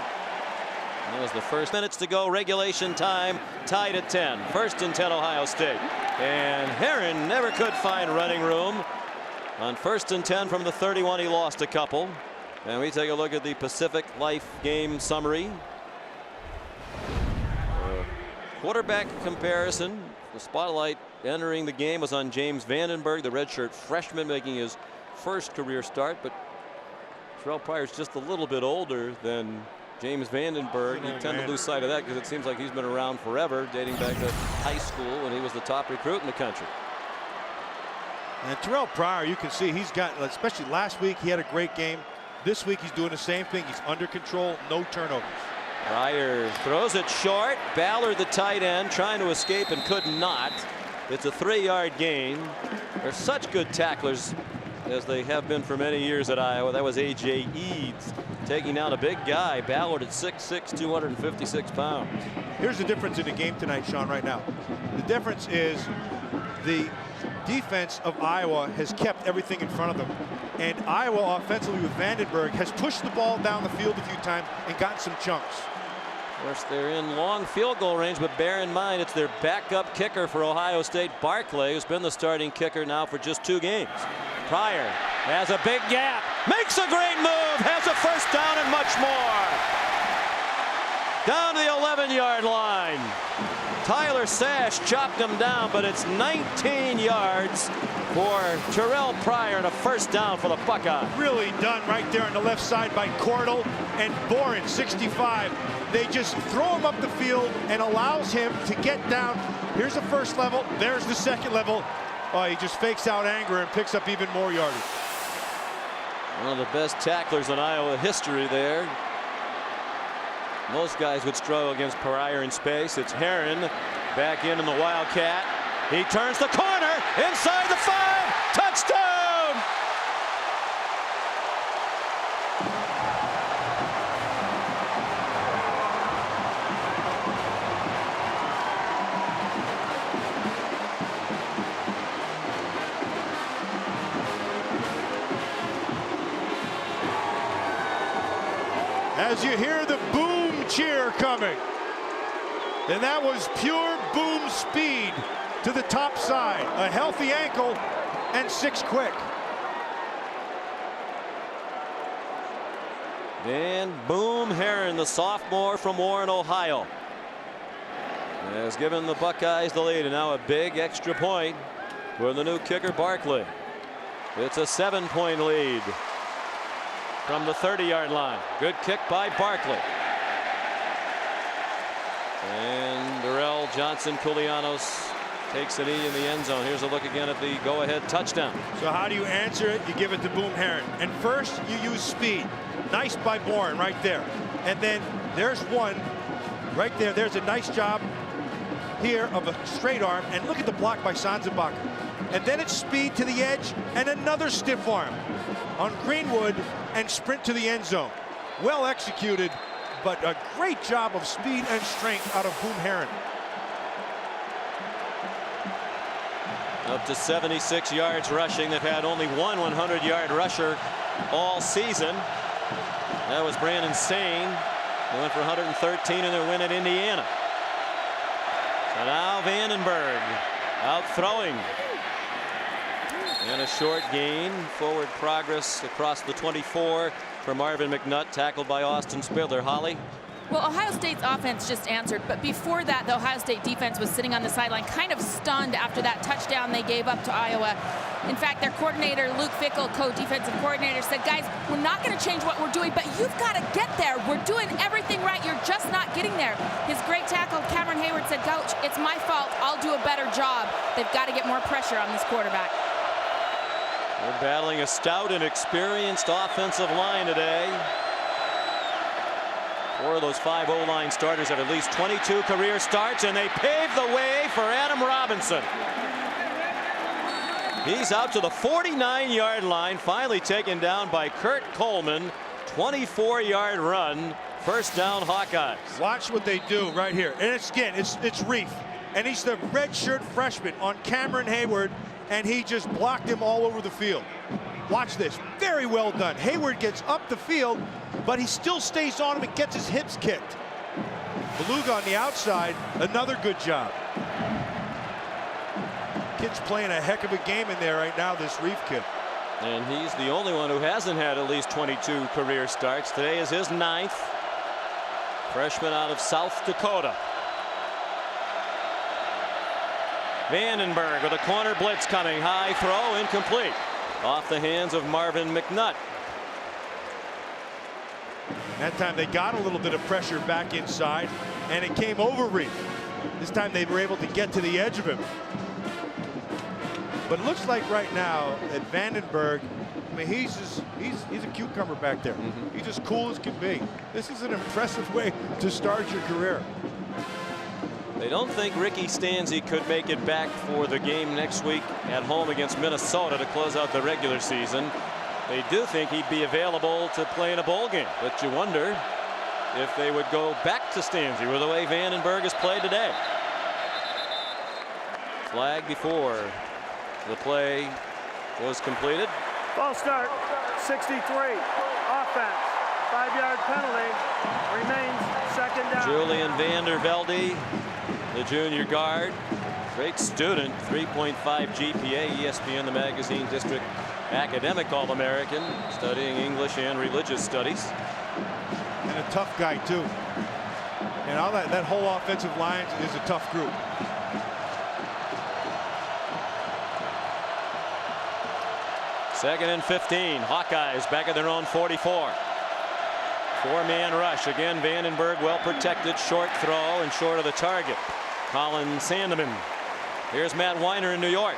That was the first. Minutes to go, regulation time, tied at 10. First and 10, Ohio State. And Herron never could find running room. On first and 10 from the 31, he lost a couple. And we take a look at the Pacific Life game summary. Quarterback comparison. The spotlight entering the game was on James Vandenberg, the redshirt freshman, making his first career start. But Terrell Pryor's just a little bit older than James Vandenberg. You tend to lose sight of that because it seems like he's been around forever, dating back to high school when he was the top recruit in the country. And Terrell Pryor, you can see he's got, especially last week, he had a great game. This week he's doing the same thing. He's under control, no turnovers. Pryor throws it short. Ballard, the tight end, trying to escape and could not. It's a 3-yard gain. They're such good tacklers, as they have been for many years at Iowa. That was A.J. Eads taking down a big guy. Ballard at 6'6", 256 pounds. Here's the difference in the game tonight, Sean, right now. The difference is the defense of Iowa has kept everything in front of them. And Iowa offensively with Vandenberg has pushed the ball down the field a few times and gotten some chunks. Of course, they're in long field goal range, but bear in mind it's their backup kicker for Ohio State, Barclay, who's been the starting kicker now for just 2 games. Pryor has a big gap, makes a great move, has a first down and much more. Down to the 11-yard line. Tyler Sash chopped him down, but it's 19 yards for Terrell Pryor and a first down for the Buckeyes. Really done right there on the left side by Cordell and Boren, 65. They just throw him up the field and allows him to get down. Here's the first level. There's the second level. Oh, he just fakes out anger and picks up even more yardage. One of the best tacklers in Iowa history there. Most guys would struggle against Pryor in space. It's Herron back in the Wildcat. He turns the corner inside the 5. Touchdown! As you hear the boom cheer coming. And that was pure boom speed to the top side. A healthy ankle and 6 quick. And Boom Herron, the sophomore from Warren, Ohio, has given the Buckeyes the lead, and now a big extra point for the new kicker, Barclay. It's a 7-point lead from the 30-yard line. Good kick by Barclay. And Darrell Johnson-Koulianos takes a knee in the end zone. Here's a look again at the go-ahead touchdown. So how do you answer it? You give it to Boom Herron. And first, you use speed. Nice by Boren right there. And then there's one right there. There's a nice job here of a straight arm. And look at the block by Sanzenbacher. And then it's speed to the edge and another stiff arm on Greenwood and sprint to the end zone. Well executed, but a great job of speed and strength out of Boom Herron. Up to 76 yards rushing. They've had only one 100-yard rusher all season. That was Brandon Sane. They went for 113 in their win at Indiana. So now Vandenberg out throwing. And a short gain. Forward progress across the 24 for Marvin McNutt, tackled by Austin Spiller. Holly? Well, Ohio State's offense just answered, but before that, the Ohio State defense was sitting on the sideline, kind of stunned after that touchdown they gave up to Iowa. In fact, their coordinator, Luke Fickell, co-defensive coordinator, said, guys, we're not going to change what we're doing, but you've got to get there. We're doing everything right. You're just not getting there. His great tackle, Cameron Hayward, said, Coach, it's my fault. I'll do a better job. They've got to get more pressure on this quarterback. They're battling a stout and experienced offensive line today. 4 of those 5 O-line starters have at least 22 career starts, and they pave the way for Adam Robinson. He's out to the 49-yard line, finally taken down by Kurt Coleman. 24-yard run. First down, Hawkeyes. Watch what they do right here. And it's Reef. And he's the redshirt freshman on Cameron Hayward, and he just blocked him all over the field. Watch this. Very well done. Hayward gets up the field, but he still stays on him and gets his hips kicked. Beluga on the outside, another good job. Kid's playing a heck of a game in there right now, this Reef kid. And he's the only one who hasn't had at least 22 career starts. Today is his 9th. Freshman out of South Dakota. Vandenberg with a corner blitz coming. High throw, incomplete. Off the hands of Marvin McNutt. That time they got a little bit of pressure back inside, and it came over Reef. This time they were able to get to the edge of him. But it looks like right now at Vandenberg, I mean, he's a cucumber back there. He's as cool as can be. This is an impressive way to start your career. They don't think Ricky Stanzi could make it back for the game next week at home against Minnesota to close out the regular season. They do think he'd be available to play in a bowl game, but you wonder if they would go back to Stanzi with the way Vandenberg has played today. Flag before the play was completed. Ball start, 63. Offense, 5-yard penalty. Remains second down. Julian Vandervelde, the junior guard. Great student, 3.5 GPA, ESPN, the magazine district academic All-American, studying English and religious studies. And a tough guy, too. And all that whole offensive line is a tough group. Second and 15. Hawkeyes back at their own 44. Four-man rush. Again, Vandenberg well protected. Short throw and short of the target. Colin Sandeman. Here's Matt Weiner in New York.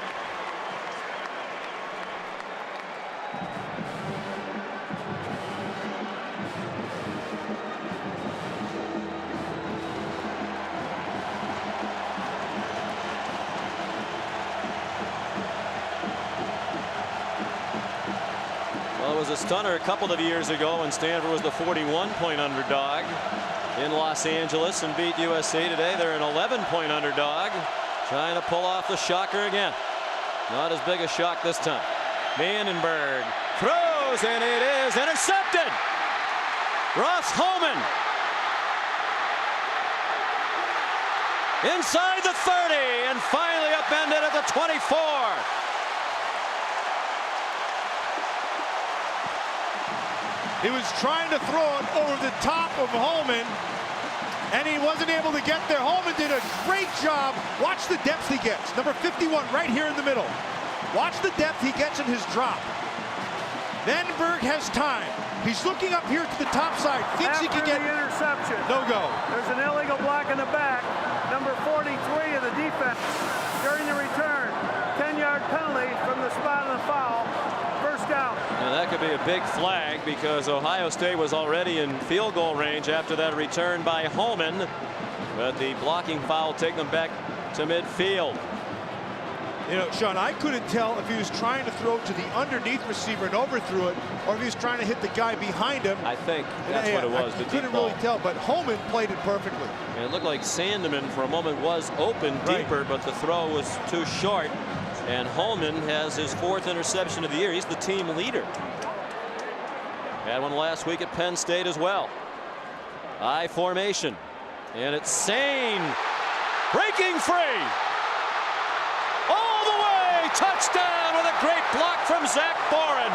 Well, it was a stunner a couple of years ago when Stanford was the 41-point underdog in Los Angeles and beat USC. Today they're an 11-point underdog, trying to pull off the shocker again. Not as big a shock this time. Vandenberg throws, and it is intercepted. Ross Holman inside the 30 and finally upended at the 24. He was trying to throw it over the top of Holman, and he wasn't able to get there. Holman did a great job. Watch the depth he gets. Number 51 right here in the middle. Watch the depth he gets in his drop. Vandenberg has time. He's looking up here to the top side. Thinks he can get the interception. No go. There's an illegal block in the back. Number 43 of the defense. During the return, 10-yard penalty from the spot of the foul. First down. Now that could be a big flag because Ohio State was already in field goal range after that return by Holman, but the blocking foul taking them back to midfield. You know, Sean, I couldn't tell if he was trying to throw to the underneath receiver and overthrew it, or if he was trying to hit the guy behind him. I think that's what it was. I couldn't really tell, but Holman played it perfectly. And it looked like Sandeman for a moment was open deeper, but the throw was too short. And Holman has his 4th interception of the year. He's the team leader. Had one last week at Penn State as well. I formation. And it's Sane breaking free. All the way. Touchdown with a great block from Zach Boren.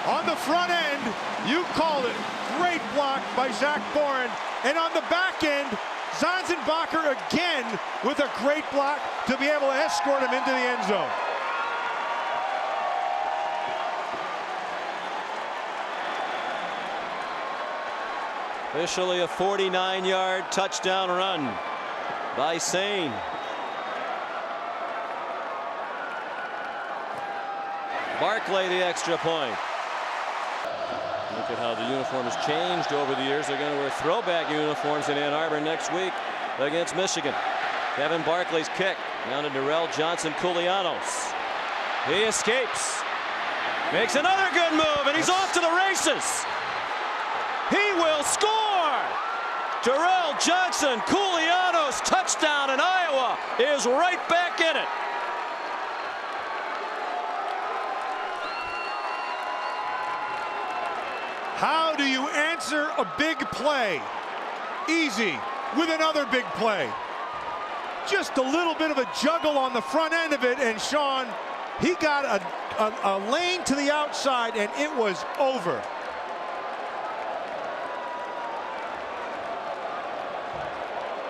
On the front end, you called it. Great block by Zach Boren. And on the back end, Sanzenbacher again with a great block to be able to escort him into the end zone. Officially a 49-yard touchdown run by Sane. Barclay the extra point. Look at how the uniform has changed over the years. They're going to wear throwback uniforms in Ann Arbor next week against Michigan. Kevin Barclay's kick down to Darrell Johnson-Koulianos. He escapes. Makes another good move, and he's off to the races. He will score. Darrell Johnson-Koulianos, touchdown, and Iowa is right back in it. How do you answer a big play? Easy, with another big play. Just a little bit of a juggle on the front end of it, and Sean, he got a lane to the outside, and it was over.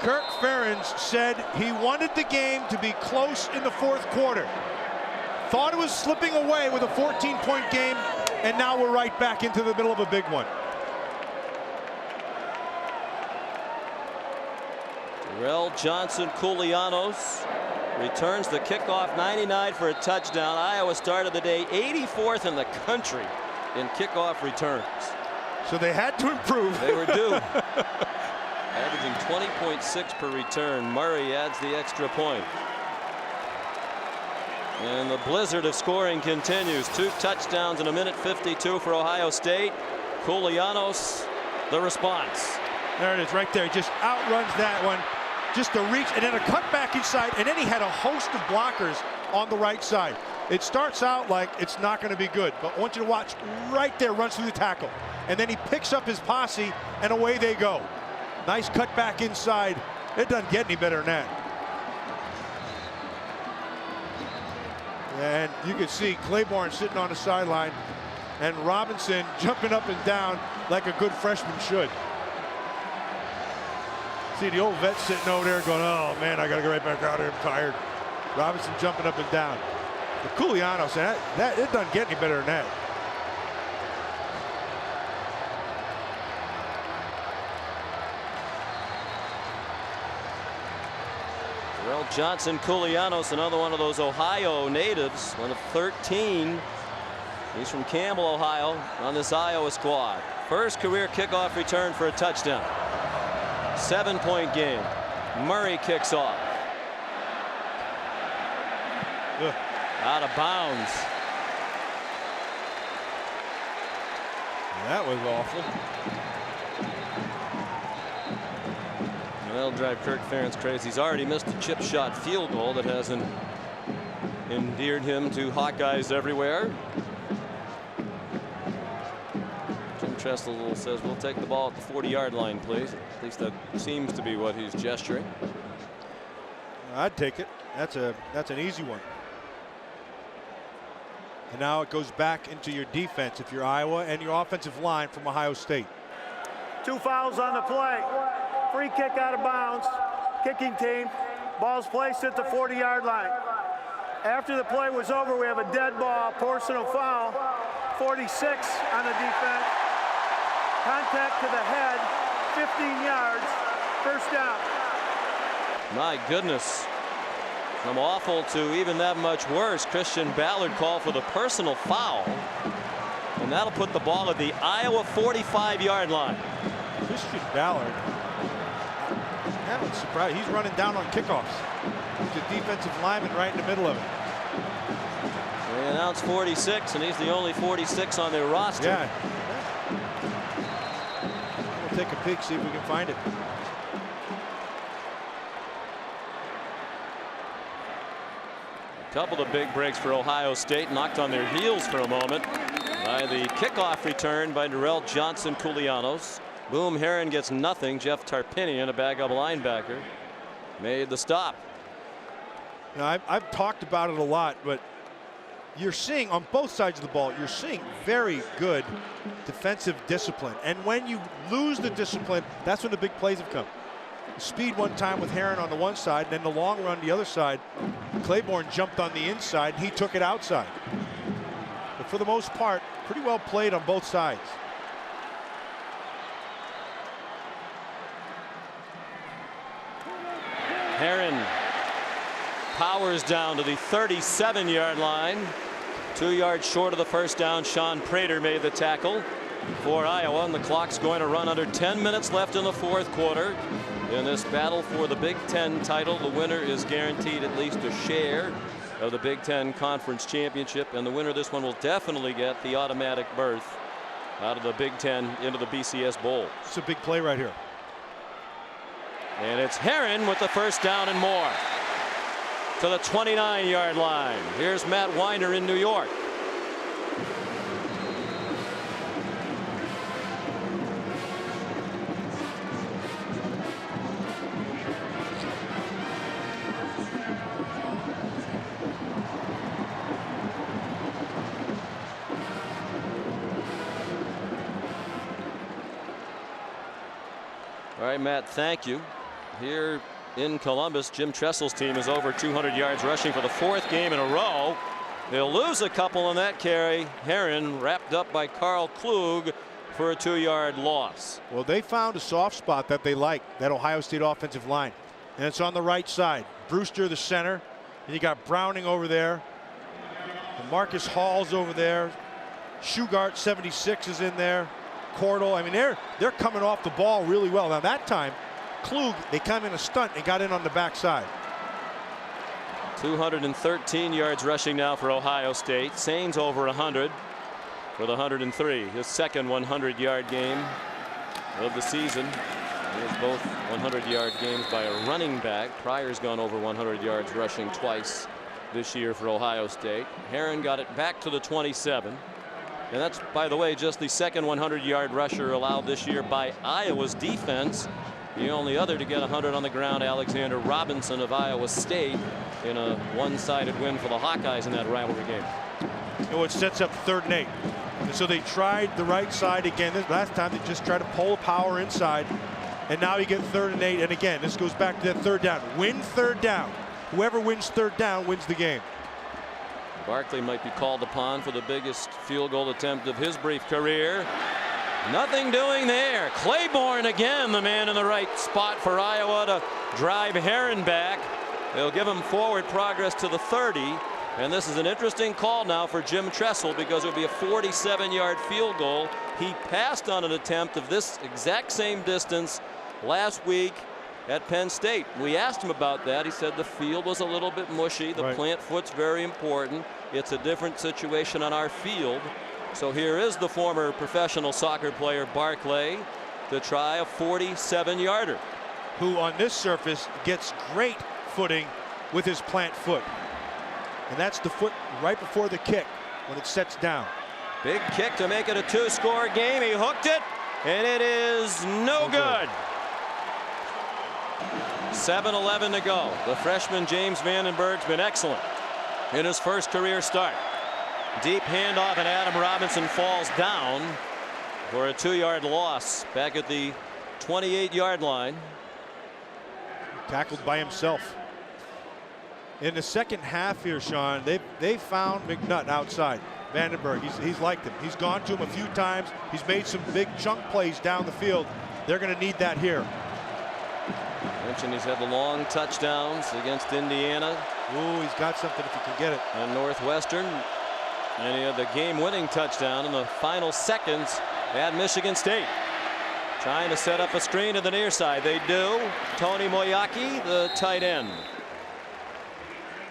Kirk Ferentz said he wanted the game to be close in the fourth quarter. Thought it was slipping away with a 14-point game, and now we're right back into the middle of a big one. Darrell Johnson-Koulianos returns the kickoff 99 for a touchdown. Iowa started the day 84th in the country in kickoff returns. So they had to improve. They were due. Averaging 20.6 per return. Murray adds the extra point. And the blizzard of scoring continues. 2 touchdowns in a minute 52 for Ohio State. Koulianos, the response. There it is right there. Just outruns that one. Just a reach and then a cut back inside. And then he had a host of blockers on the right side. It starts out like it's not going to be good. But I want you to watch right there, runs through the tackle. And then he picks up his posse and away they go. Nice cut back inside. It doesn't get any better than that. And you can see Claiborne sitting on the sideline and Robinson jumping up and down like a good freshman should. See the old vet sitting over there going, oh man, I got to get right back out here, I'm tired. Robinson jumping up and down. But Koulianos, that it doesn't get any better than that. Darrell Johnson-Koulianos, another one of those Ohio natives, one of 13. He's from Campbell, Ohio, on this Iowa squad. First career kickoff return for a touchdown. 7-point game. Murray kicks off. Ugh. Out of bounds. That was awful. That'll drive Kirk Ferentz crazy. He's already missed a chip shot field goal that hasn't endeared him to Hawkeyes everywhere. Jim Tressel says we'll take the ball at the 40-yard line, please. At least that seems to be what he's gesturing. I'd take it. That's an easy one. And now it goes back into your defense if you're Iowa and your offensive line from Ohio State. 2 fouls on the play. Free kick out of bounds. Kicking team. Ball's placed at the 40-yard line. After the play was over, we have a dead ball, personal foul. 46 on the defense. Contact to the head, 15 yards, first down. My goodness. From awful to even that much worse. Christian Ballard called for the personal foul. And that'll put the ball at the Iowa 45-yard line. Christian Ballard, I'm surprised. He's running down on kickoffs. He's a defensive lineman right in the middle of it. They announced 46, and he's the only 46 on their roster. Yeah. We'll take a peek, see if we can find it. A couple of big breaks for Ohio State, knocked on their heels for a moment by the kickoff return by Darrell Johnson-Koulianos. Boom Herron gets nothing. Jeff Tarpinian, a backup linebacker, made the stop. Now, I've talked about it a lot, but you're seeing on both sides of the ball, you're seeing very good defensive discipline. And when you lose the discipline, that's when the big plays have come. Speed one time with Herron on the one side, and then the long run the other side. Claiborne jumped on the inside, and he took it outside. But for the most part, pretty well played on both sides. Herron powers down to the 37-yard line. 2 yards short of the first down. Sean Prater made the tackle. for Iowa, and the clock's going to run under 10 minutes left in the fourth quarter. In this battle for the Big Ten title, the winner is guaranteed at least a share of the Big Ten Conference Championship, and the winner of this one will definitely get the automatic berth out of the Big Ten into the BCS Bowl. It's a big play right here. And it's Herron with the first down and more to the 29-yard line. Here's Matt Weiner in New York. All right, Matt, thank you. Here in Columbus, Jim Tressel's team is over 200 yards rushing for the fourth game in a row. They'll lose a couple on that carry. Herron wrapped up by Carl Klug for a 2-yard loss. Well, they found a soft spot that they like, that Ohio State offensive line. And it's on the right side. Brewster, the center. And you got Browning over there. And Marcus Hall's over there. Shugart, 76, is in there. Cordell. I mean, they're coming off the ball really well. Now that time, Klug, they come in a stunt and got in on the backside. 213 yards rushing now for Ohio State. Sains over 100 for the 103. His second 100-yard game of the season. He has both 100-yard games by a running back. Pryor's gone over 100 yards rushing twice this year for Ohio State. Herron got it back to the 27. And that's, by the way, just the second 100-yard rusher allowed this year by Iowa's defense. The only other to get 100 on the ground, Alexander Robinson of Iowa State, in a one-sided win for the Hawkeyes in that rivalry game. And it sets up 3rd and 8. And so they tried the right side again. This last time they just tried to pull power inside. And now you get 3rd and 8. And again, this goes back to that 3rd down. Win 3rd down. Whoever wins 3rd down wins the game. Barkley might be called upon for the biggest field goal attempt of his brief career. Nothing doing there. Claiborne again, the man in the right spot for Iowa to drive Herron back. They'll give him forward progress to the 30. And this is an interesting call now for Jim Tressel, because it would be a 47-yard field goal. He passed on an attempt of this exact same distance last week at Penn State. We asked him about that. He said the field was a little bit mushy. The plant foot's very important. It's a different situation on our field. So here is the former professional soccer player Barclay to try a 47-yarder. Who on this surface gets great footing with his plant foot. And that's the foot right before the kick when it sets down. Big kick to make it a 2-score game. He hooked it, and it is no good. 7:11 to go. The freshman James Vandenberg's been excellent in his first career start. Deep handoff, and Adam Robinson falls down for a 2-yard loss back at the 28-yard line. Tackled by himself. In the second half here, Sean, they found McNutt outside. Vandenberg, he's liked him. He's gone to him a few times. He's made some big chunk plays down the field. They're going to need that here. Mentioned he's had the long touchdowns against Indiana. Ooh, he's got something if he can get it. And Northwestern. And he had the game-winning touchdown in the final seconds at Michigan State. Trying to set up a screen to the near side. They do. Tony Moyaki, the tight end.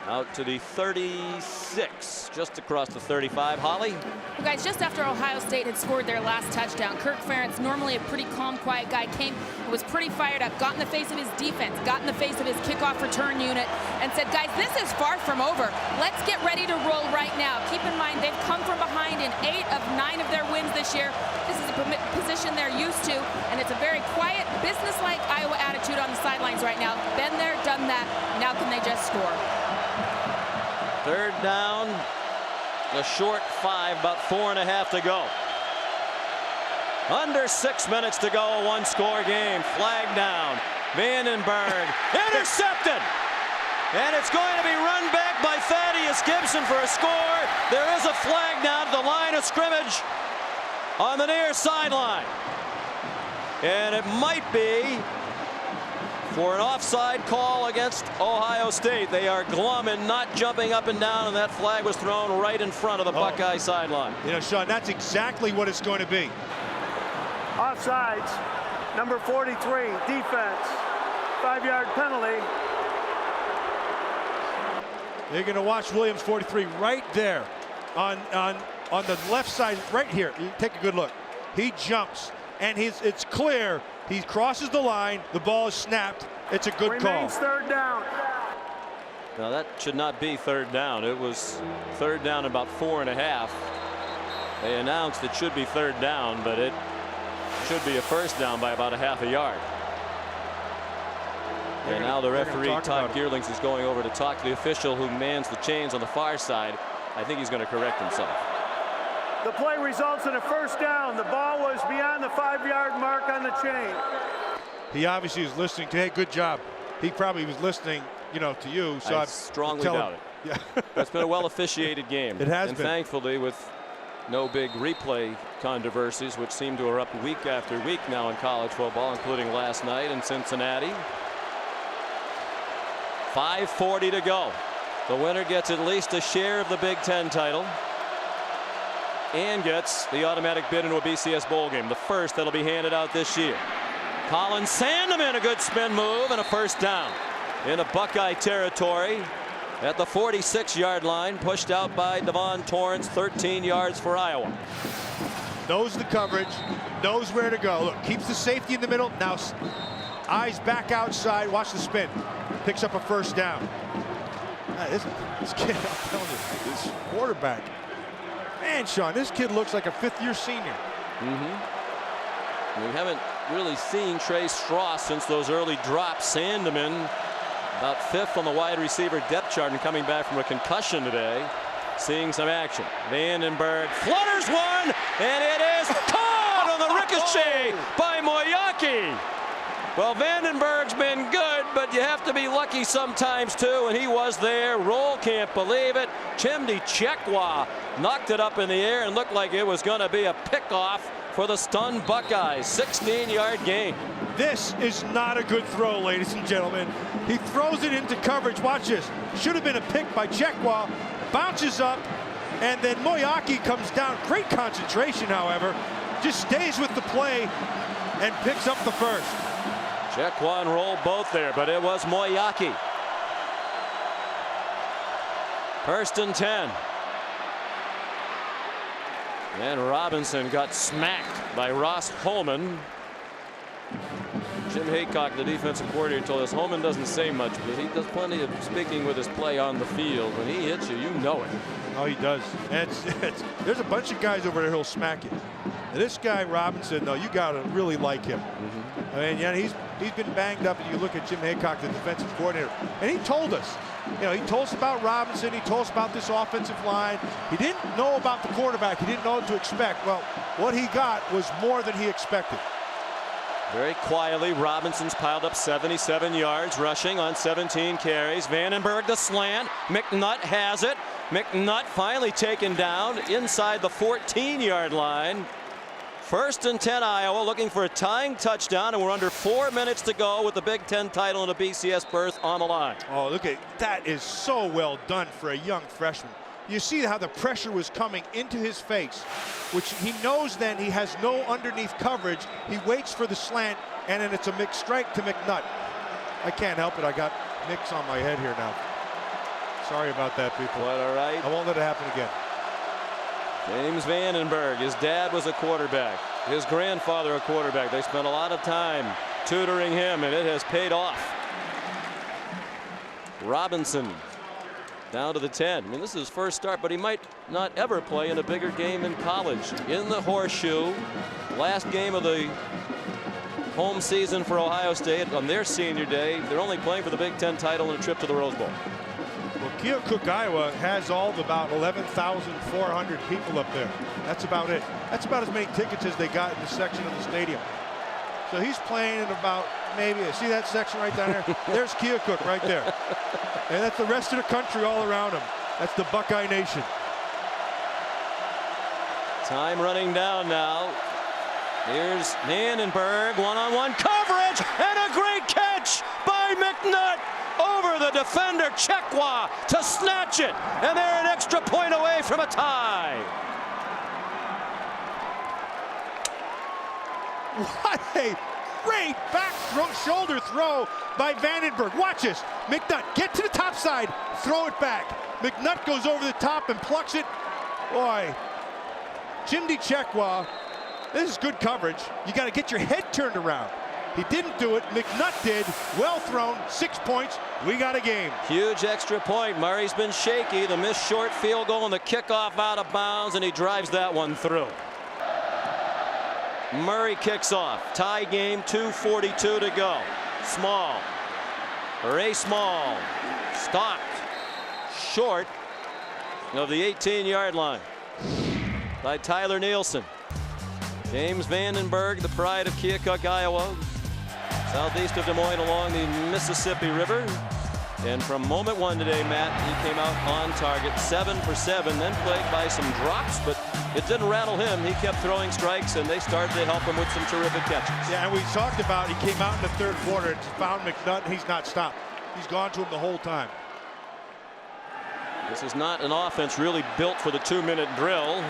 Out to the 36, just across the 35. Holly? Well, guys, just after Ohio State had scored their last touchdown, Kirk Ferentz, normally a pretty calm, quiet guy, came and was pretty fired up, got in the face of his defense, got in the face of his kickoff return unit, and said, guys, this is far from over. Let's get ready to roll right now. Keep in mind, they've come from behind in 8 of 9 of their wins this year. This is a position they're used to, and it's a very quiet, business-like Iowa attitude on the sidelines right now. Been there, done that. Now can they just score? 3rd down, a short 5, about 4.5 to go. Under 6 minutes to go, a 1-score game. Flag down. Vandenberg intercepted. And it's going to be run back by Thaddeus Gibson for a score. There is a flag down at the line of scrimmage on the near sideline. And it might be for an offside call against Ohio State. They are glum and not jumping up and down, and that flag was thrown right in front of the Buckeye sideline. You know, Sean, that's exactly what it's going to be. Offsides. Number 43, defense. 5-yard penalty. They're going to watch Williams 43 right there on the left side right here. You take a good look. He jumps and it's clear. He crosses the line. The ball is snapped. It's a good call. Remains third down. Now that should not be third down. It was third down about 4.5. They announced it should be third down, but it should be a first down by about a half a yard. And now the referee, Todd Gearlings, is going over to talk to the official who mans the chains on the far side. I think he's going to correct himself. The play results in a first down. The ball was beyond the 5-yard mark on the chain. He obviously was listening to, hey, good job. He probably was listening, you know, to you. So I strongly doubt it. Yeah. It's been a well-officiated game. It has and been. Thankfully, with no big replay controversies, which seem to erupt week after week now in college football, including last night in Cincinnati. 5:40 to go. The winner gets at least a share of the Big Ten title and gets the automatic bid into a BCS bowl game, the first that'll be handed out this year. Colin Sandeman, a good spin move and a first down into Buckeye territory at the 46-yard line, pushed out by Devon Torrance, 13 yards for Iowa. Knows the coverage, knows where to go. Look, keeps the safety in the middle. Now eyes back outside. Watch the spin. Picks up a first down. This kid, I'm telling you, this quarterback. Man, Sean, this kid looks like a fifth-year senior. We haven't really seen Trey Strauss since those early drops. Sandeman about 5th on the wide receiver depth chart and coming back from a concussion today. Seeing some action. Vandenberg flutters one, and it is caught on the ricochet by Moyaki. Well, Vandenberg's been good, but you have to be lucky sometimes too, and he was there. Roll, can't believe it. Chimdi Chekwa knocked it up in the air and looked like it was going to be a pickoff for the stunned Buckeyes. 16-yard gain. This is not a good throw, ladies and gentlemen. He throws it into coverage. Watch this. Should have been a pick by Chekwa. Bounces up, and then Moyaki comes down. Great concentration, however. Just stays with the play and picks up the first. Chekwa and Roll both there, but it was Moyaki. First and 10. And Robinson got smacked by Ross Holman. Jim Haycock, the defensive coordinator, told us Holman doesn't say much, but he does plenty of speaking with his play on the field. When he hits you, you know it. Oh, he does. And there's a bunch of guys over there who'll smack you. And this guy Robinson, though, you got to really like him. I mean, yeah, he's been banged up, and you look at Jim Haycock, the defensive coordinator, and he told us, you know, he told us about Robinson, he told us about this offensive line. He didn't know about the quarterback. He didn't know what to expect. Well, what he got was more than he expected. Very quietly, Robinson's piled up 77 yards rushing on 17 carries. Vandenberg the slant. McNutt has it. McNutt finally taken down inside the 14-yard line. First and 10 Iowa, looking for a tying touchdown, and we're under 4 minutes to go with the Big Ten title and a BCS berth on the line. Oh, look at that. Is so well done for a young freshman. You see how the pressure was coming into his face, which he knows then he has no underneath coverage. He waits for the slant, and then it's a mixed strike to McNutt. I can't help it. I got mix on my head here now. Sorry about that, people. Quite all right. I won't let it happen again. James Vandenberg, his dad was a quarterback, his grandfather a quarterback. They spent a lot of time tutoring him, and it has paid off. Robinson down to the 10. I mean, this is his first start, but he might not ever play in a bigger game in college. In the horseshoe, last game of the home season for Ohio State on their senior day. They're only playing for the Big Ten title and a trip to the Rose Bowl. Well, Keokuk, Iowa has all of about 11,400 people up there. That's about it. That's about as many tickets as they got in the section of the stadium. So he's playing in about maybe, see that section right down there? There's Keokuk right there. And that's the rest of the country all around him. That's the Buckeye Nation. Time running down now. Here's Vandenberg, one-on-one coverage, and a great catch by McNutt over the defender Chekwa to snatch it, and they're an extra point away from a tie. What a great back shoulder throw by Vandenberg. Watch this. McNutt, get to the top side, throw it back. McNutt goes over the top and plucks it. Boy, Jim DeChequa, this is good coverage. You got to get your head turned around. He didn't do it. McNutt did. Well thrown. 6 points. We got a game. Huge extra point. Murray's been shaky. The missed short field goal and the kickoff out of bounds, and he drives that one through. Murray kicks off. Tie game, 2:42 to go. Small. Ray Small. Stopped. Short of the 18-yard line by Tyler Nielsen. James Vandenberg, the pride of Keokuk, Iowa, southeast of Des Moines along the Mississippi River. And from moment one today, Matt, he came out on target, 7 for 7, then plagued by some drops, but it didn't rattle him. He kept throwing strikes, and they started to help him with some terrific catches. Yeah, and we talked about he came out in the third quarter and found McNutt, and he's not stopped. He's gone to him the whole time. This is not an offense really built for the 2-minute drill.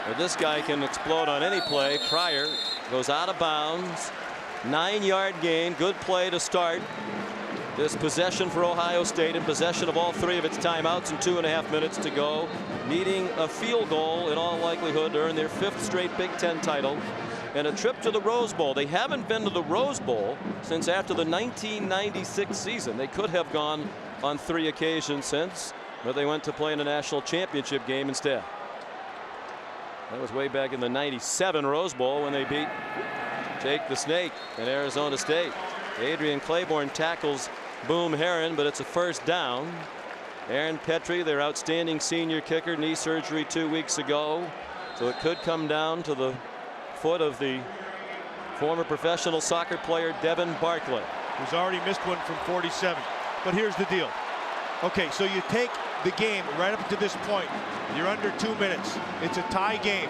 But this guy can explode on any play. Pryor goes out of bounds. 9-yard gain. Good play to start this possession for Ohio State, in possession of all 3 of its timeouts and 2.5 minutes to go, needing a field goal in all likelihood to earn their 5th straight Big Ten title and a trip to the Rose Bowl. They haven't been to the Rose Bowl since after the 1996 season. They could have gone on 3 occasions since, but they went to play in a national championship game instead. That was way back in the 97 Rose Bowl when they beat Jake the Snake in Arizona State. Adrian Claiborne tackles Boom Herron, but it's a first down. Aaron Petrie, their outstanding senior kicker, knee surgery 2 weeks ago. So it could come down to the foot of the former professional soccer player Devin Barkley, who's already missed one from 47. But here's the deal. Okay, so you take the game right up to this point. You're under 2 minutes. It's a tie game.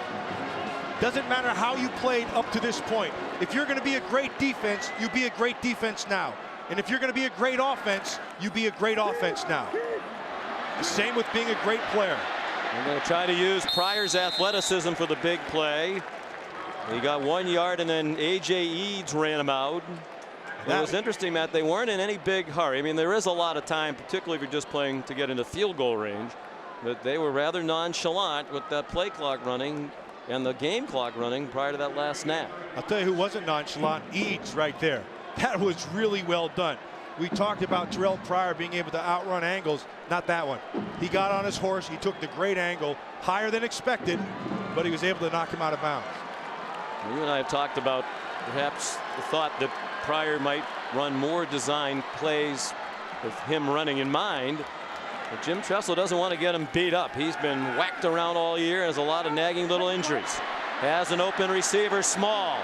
Doesn't matter how you played up to this point. If you're going to be a great defense, you be a great defense now. And if you're going to be a great offense, you be a great offense now. The same with being a great player. They're going to try to use Pryor's athleticism for the big play. He got 1 yard, and then A.J. Eads ran him out. It was interesting, Matt. They weren't in any big hurry. I mean, there is a lot of time, particularly if you're just playing to get into field goal range. But they were rather nonchalant with that play clock running and the game clock running prior to that last snap. I'll tell you who wasn't nonchalant. Eads right there. That was really well done. We talked about Terrell Pryor being able to outrun angles. Not that one. He got on his horse. He took the great angle, higher than expected, but he was able to knock him out of bounds. You and I have talked about perhaps the thought that Pryor might run more design plays with him running in mind. But Jim Tressel doesn't want to get him beat up. He's been whacked around all year, has a lot of nagging little injuries. Has an open receiver, Small.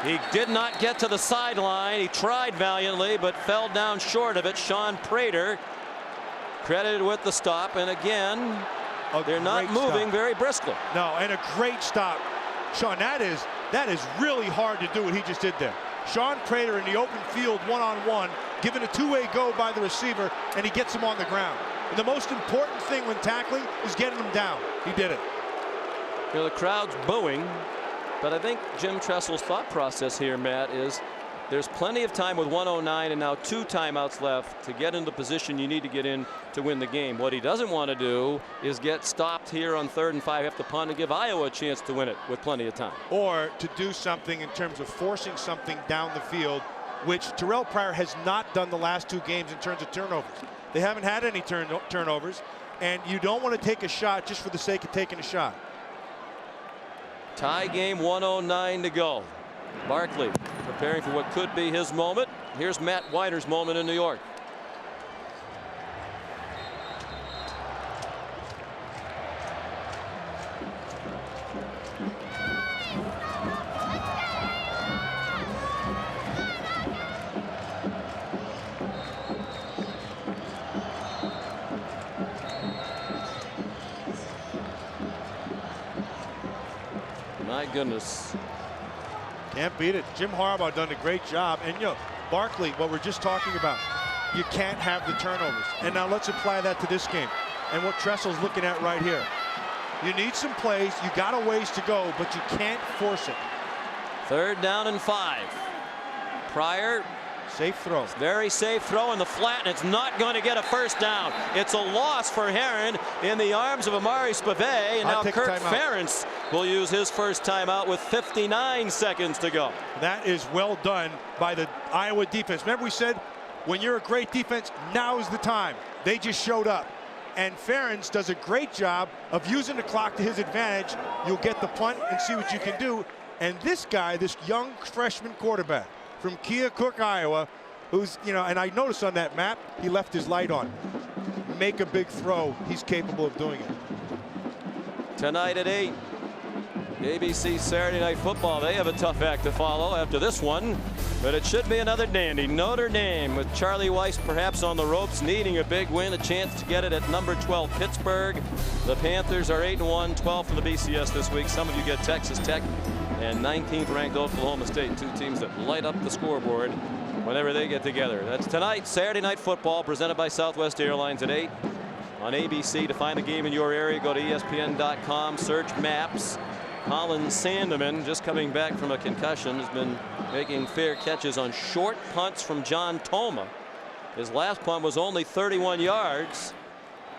He did not get to the sideline. He tried valiantly, but fell down short of it. Sean Prater credited with the stop, and again, they're not moving very briskly. No, and a great stop. Sean, that is really hard to do what he just did there. Sean Prater in the open field one-on-one, given a two-way go by the receiver, and he gets him on the ground. And the most important thing when tackling is getting him down. He did it. You know, the crowd's booing, but I think Jim Tressel's thought process here, Matt, is there's plenty of time with 1:09 and now 2 timeouts left to get into the position you need to get in to win the game. What he doesn't want to do is get stopped here on 3rd and 5, have to punt and give Iowa a chance to win it with plenty of time. Or to do something in terms of forcing something down the field, which Terrell Pryor has not done the last 2 games in terms of turnovers. They haven't had any turnovers, and you don't want to take a shot just for the sake of taking a shot. Tie game, 1:09 to go. Barkley preparing for what could be his moment. Here's Matt Wider's moment in New York. My goodness. Can't beat it. Jim Harbaugh done a great job. And, you know, Barkley, what we're just talking about, you can't have the turnovers. And now let's apply that to this game and what Tressel's looking at right here. You need some plays. You got a ways to go, but you can't force it. 3rd down and 5. Pryor. Safe throw. Very safe throw in the flat, and it's not going to get a first down. It's a loss for Heron in the arms of Amari Spivey, and now Kirk Ferentz will use his first timeout with 59 seconds to go. That is well done by the Iowa defense. Remember we said when you're a great defense, now is the time. They just showed up. And Ferentz does a great job of using the clock to his advantage. You'll get the punt and see what you can do. And this guy, this young freshman quarterback from Keokuk, Iowa, who's, and I noticed on that map, he left his light on. Make a big throw. He's capable of doing it. Tonight at 8, ABC Saturday Night Football. They have a tough act to follow after this one, but it should be another dandy. Notre Dame with Charlie Weiss perhaps on the ropes, needing a big win, a chance to get it at number 12 Pittsburgh. The Panthers are 8-1, 12 for the BCS this week. Some of you get Texas Tech and 19th ranked Oklahoma State, two teams that light up the scoreboard whenever they get together. That's tonight, Saturday Night Football, presented by Southwest Airlines at 8 on ABC. To find the game in your area, go to ESPN.com, search maps. Colin Sandeman, just coming back from a concussion, has been making fair catches on short punts from John Toma. His last punt was only 31 yards,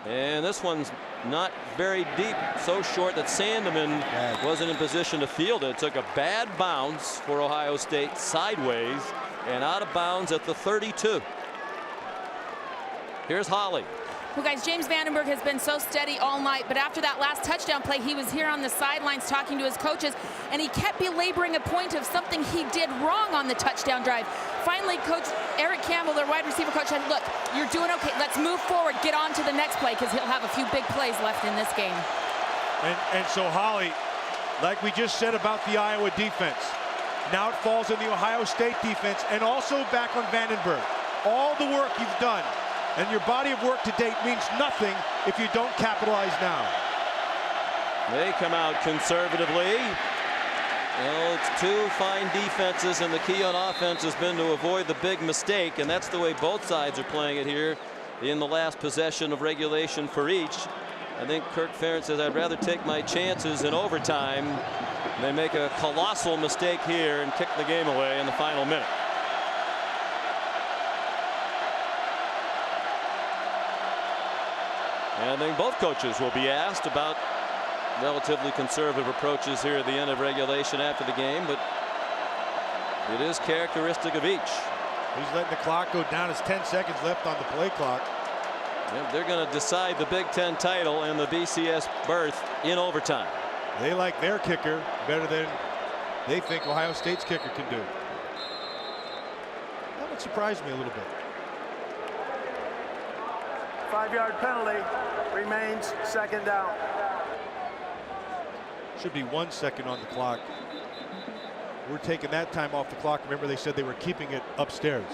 and this one's not very deep, so short that Sandeman wasn't in position to field it. It took a bad bounce for Ohio State, sideways and out of bounds at the 32. Here's Holly. Well, guys, James Vandenberg has been so steady all night, but after that last touchdown play, he was here on the sidelines talking to his coaches, and he kept belaboring a point of something he did wrong on the touchdown drive. Finally, Coach Eric Campbell, their wide receiver coach, said, look, you're doing okay. Let's move forward, get on to the next play, because he'll have a few big plays left in this game. And so, Holly, like we just said about the Iowa defense, now it falls on the Ohio State defense and also back on Vandenberg. All the work you've done and your body of work to date means nothing if you don't capitalize now. They come out conservatively. Well, it's two fine defenses, and the key on offense has been to avoid the big mistake, and that's the way both sides are playing it here in the last possession of regulation for each. I think Kirk Ferentz says, I'd rather take my chances in overtime than make a colossal mistake here and kick the game away in the final minute. And I think both coaches will be asked about relatively conservative approaches here at the end of regulation after the game, but it is characteristic of each. He's letting the clock go down. There's 10 seconds left on the play clock. Yeah, they're going to decide the Big Ten title and the BCS berth in overtime. They like their kicker better than they think Ohio State's kicker can do. That would surprise me a little bit. 5-yard penalty, remains 2nd down. Should be 1 second on the clock. We're taking that time off the clock. Remember, they said they were keeping it upstairs.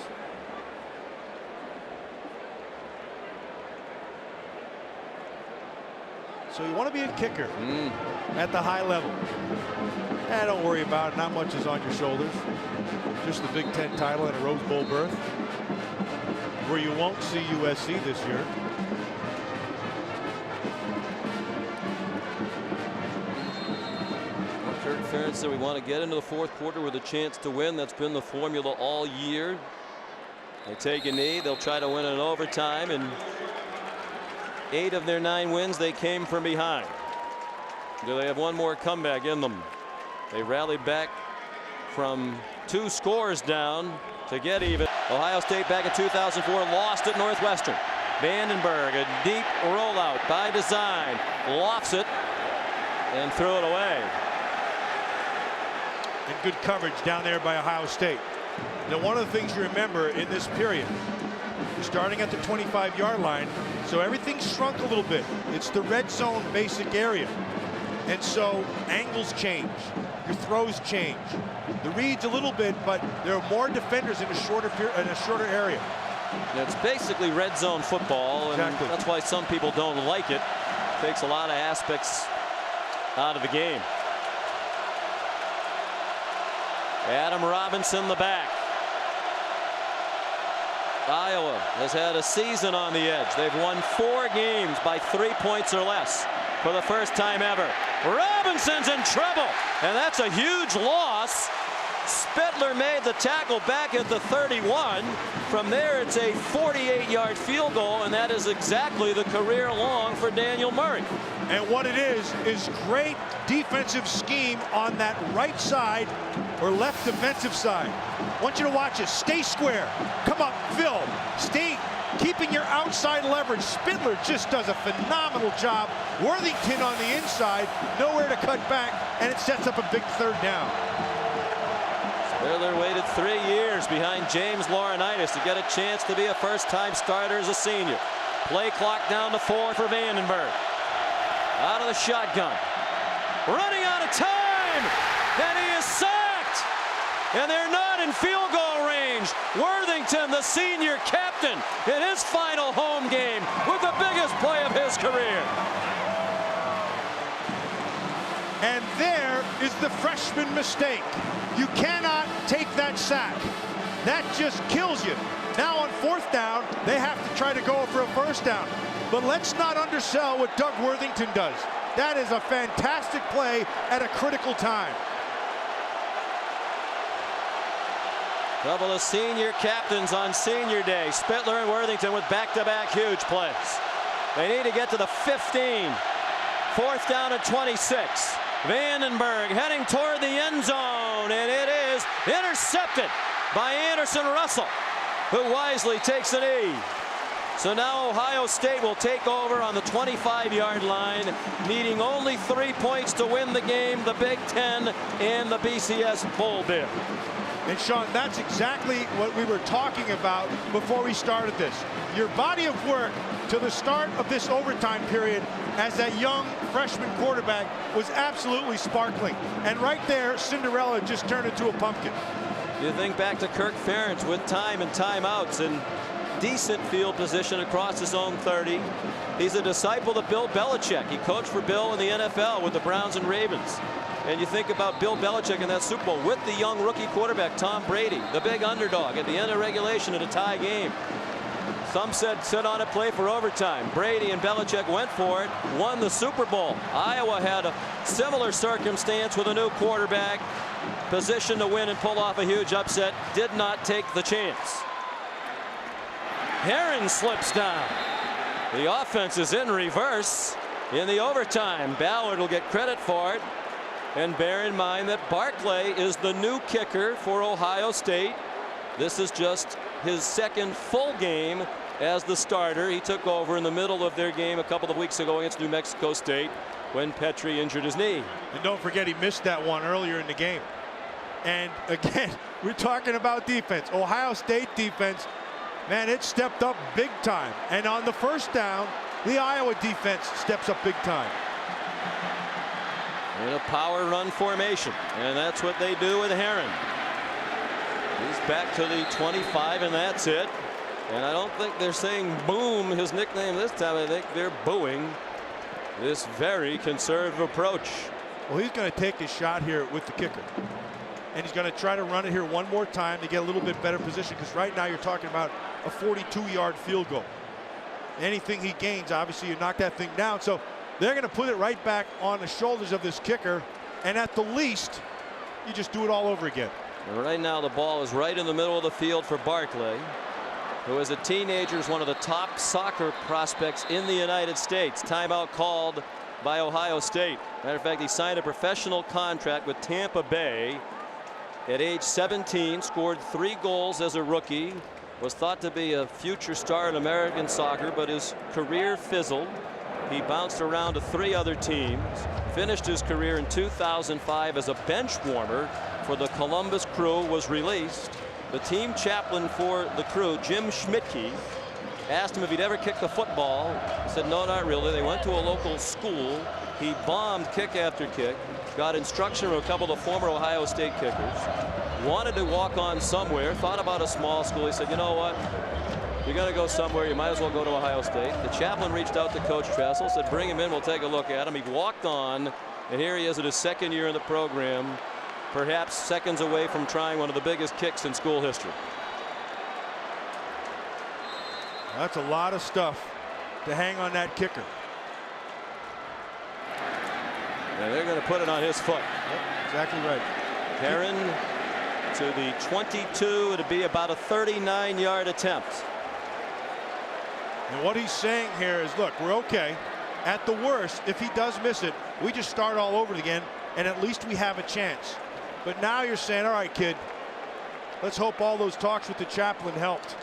So you want to be a kicker at the high level. Don't worry about it. Not much is on your shoulders. Just the Big Ten title and a Rose Bowl berth, where you won't see USC this year. Kirk Ferentz said we want to get into the 4th quarter with a chance to win. That's been the formula all year. They take a knee. They'll try to win in overtime, and 8 of their 9 wins they came from behind. Do they have one more comeback in them? They rallied back from 2 scores down to get even. Ohio State back in 2004 lost at Northwestern. Vandenberg, a deep rollout by design, lofts it and threw it away. And good coverage down there by Ohio State. Now, one of the things you remember in this period, you're starting at the 25-yard line, so everything's shrunk a little bit. It's the red zone basic area, and so angles change, your throws change, the reads a little bit, but there are more defenders in a shorter area. It's basically red zone football, and exactly. That's why some people don't like it. Takes a lot of aspects out of the game. Adam Robinson, the back. Iowa has had a season on the edge. They've won 4 games by 3 points or less for the first time ever. Robinson's in trouble, and that's a huge loss Spittler made the tackle back at the 31. From there, it's a 48-yard field goal, and that is exactly the career long for Daniel Murray. And what it is great defensive scheme on that right side or left defensive side. I want you to watch it. Stay square. Come up, Phil. Stay keeping your outside leverage. Spittler just does a phenomenal job. Worthington on the inside, nowhere to cut back, and it sets up a big third down. Spittler waited 3 years behind James Laurinaitis to get a chance to be a first-time starter as a senior. Play clock down to 4 for Vandenberg. Out of the shotgun. Running out of time, and he is sacked. And they're not in field goal range. Worthington, the senior captain, in his final home game with the biggest play of his career. And there is the freshman mistake. You cannot take that sack. That just kills you. Now on 4th down, they have to try to go for a 1st down. But let's not undersell what Doug Worthington does. That is a fantastic play at a critical time. Couple of senior captains on senior day. Spittler and Worthington with back-to-back huge plays. They need to get to the 15. 4th down at 26. Vandenberg heading toward the end zone, and it is intercepted by Anderson Russell, who wisely takes a knee. So now Ohio State will take over on the 25-yard line, needing only 3 points to win the game, the Big Ten and the BCS Bowl bid. And Sean, that's exactly what we were talking about before we started this. Your body of work to the start of this overtime period as that young freshman quarterback was absolutely sparkling. And right there, Cinderella just turned into a pumpkin. You think back to Kirk Ferentz with time and timeouts and decent field position across his own 30. He's a disciple of Bill Belichick. He coached for Bill in the NFL with the Browns and Ravens. And you think about Bill Belichick in that Super Bowl with the young rookie quarterback Tom Brady, the big underdog at the end of regulation in a tie game. Some said sit on it, play for overtime. Brady and Belichick went for it, won the Super Bowl. Iowa had a similar circumstance with a new quarterback, positioned to win and pull off a huge upset, did not take the chance. Herron slips down. The offense is in reverse in the overtime. Ballard will get credit for it. And bear in mind that Barclay is the new kicker for Ohio State. This is just his 2nd full game as the starter. He took over in the middle of their game a couple of weeks ago against New Mexico State when Petrie injured his knee. And don't forget, he missed that one earlier in the game. And again, we're talking about defense. Ohio State defense, man, it stepped up big time. And on the 1st down, the Iowa defense steps up big time. In a power run formation, and that's what they do with Herron. He's back to the 25, and that's it. And I don't think they're saying boom, his nickname this time. I think they're booing this very conservative approach. Well, he's going to take his shot here with the kicker. And he's going to try to run it here one more time to get a little bit better position, because right now you're talking about a 42-yard field goal. Anything he gains, obviously you knock that thing down. So they're going to put it right back on the shoulders of this kicker, and at the least you just do it all over again. And right now the ball is right in the middle of the field for Barclay, who as a teenager is one of the top soccer prospects in the United States. Timeout called by Ohio State. Matter of fact, he signed a professional contract with Tampa Bay at age 17, scored 3 goals as a rookie, was thought to be a future star in American soccer, but his career fizzled. He bounced around to 3 other teams, finished his career in 2005 as a bench warmer for the Columbus Crew, was released. The team chaplain for the Crew, Jim Schmidtke, asked him if he'd ever kicked a football. He said no, not really. They went to a local school. He bombed kick after kick, got instruction from a couple of former Ohio State kickers, wanted to walk on somewhere, thought about a small school. He said, you know what? You're going to go somewhere, you might as well go to Ohio State. The chaplain reached out to Coach Tressel, said bring him in, we'll take a look at him. He walked on, and here he is at his 2nd year in the program, perhaps seconds away from trying one of the biggest kicks in school history. That's a lot of stuff to hang on that kicker. And they're going to put it on his foot. Yep, exactly right. Herron to the 22. It'd be about a 39-yard attempt. And what he's saying here is, look, we're okay. At the worst, if he does miss it, we just start all over again, and at least we have a chance. But now you're saying, all right, kid, let's hope all those talks with the chaplain helped.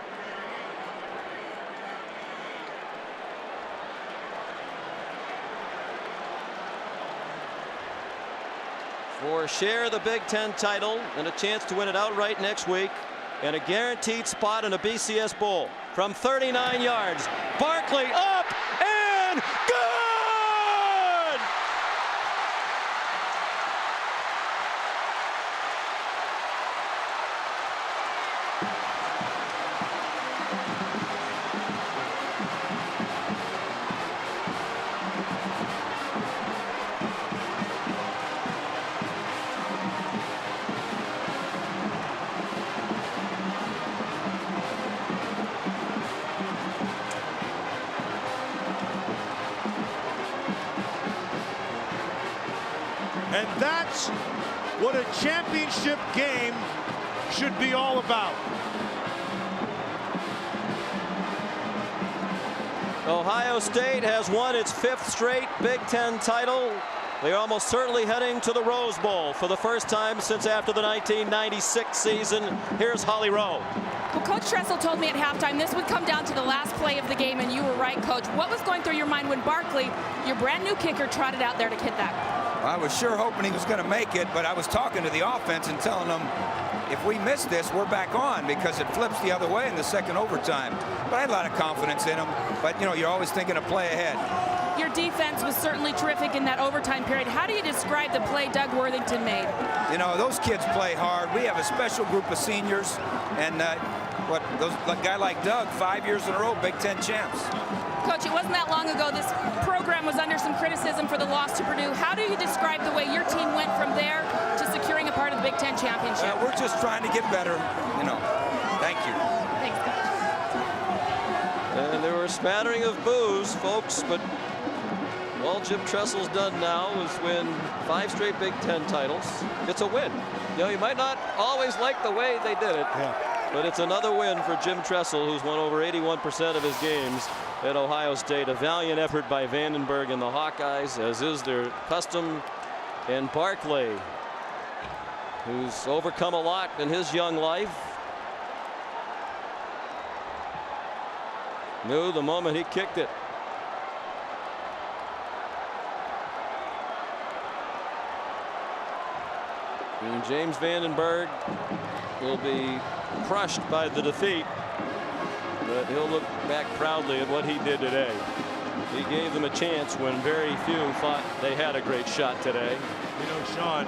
For share of the Big Ten title and a chance to win it outright next week and a guaranteed spot in a BCS Bowl from 39 yards. Barkley up and good! And that's what a championship game should be all about. Ohio State has won its 5th straight Big Ten title. They're almost certainly heading to the Rose Bowl for the first time since after the 1996 season. Here's Holly Rowe. Well, Coach Tressel told me at halftime this would come down to the last play of the game, and you were right, Coach. What was going through your mind when Barkley, your brand new kicker, trotted out there to hit that? I was sure hoping he was going to make it, but I was talking to the offense and telling them, if we miss this, we're back on, because it flips the other way in the second overtime. But I had a lot of confidence in him. But, you know, you're always thinking a play ahead. Your defense was certainly terrific in that overtime period. How do you describe the play Doug Worthington made? You know, those kids play hard. We have a special group of seniors. And a guy like Doug, 5 years in a row, Big Ten champs. Coach, it wasn't that long ago this program was under some criticism for the loss to Purdue. How do you describe the way your team went from there to securing a part of the Big Ten championship? We're just trying to get better, you know. Thank you. Thanks, Coach. And there were a smattering of boos, folks, but all Jim Tressel's done now is win 5 straight Big Ten titles. It's a win. You know, you might not always like the way they did it, but it's another win for Jim Tressel, who's won over 81% of his games at Ohio State. A valiant effort by Vandenberg and the Hawkeyes, as is their custom. And Barkley, who's overcome a lot in his young life, knew the moment he kicked it. And James Vandenberg will be crushed by the defeat, but he'll look back proudly at what he did today. He gave them a chance when very few thought they had a great shot today. You know, Sean,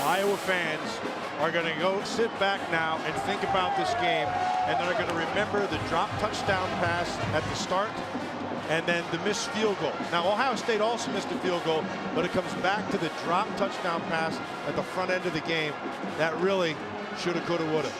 Iowa fans are going to go sit back now and think about this game, and they're going to remember the drop touchdown pass at the start and then the missed field goal. Now, Ohio State also missed a field goal, but it comes back to the drop touchdown pass at the front end of the game. That really shoulda, coulda, woulda.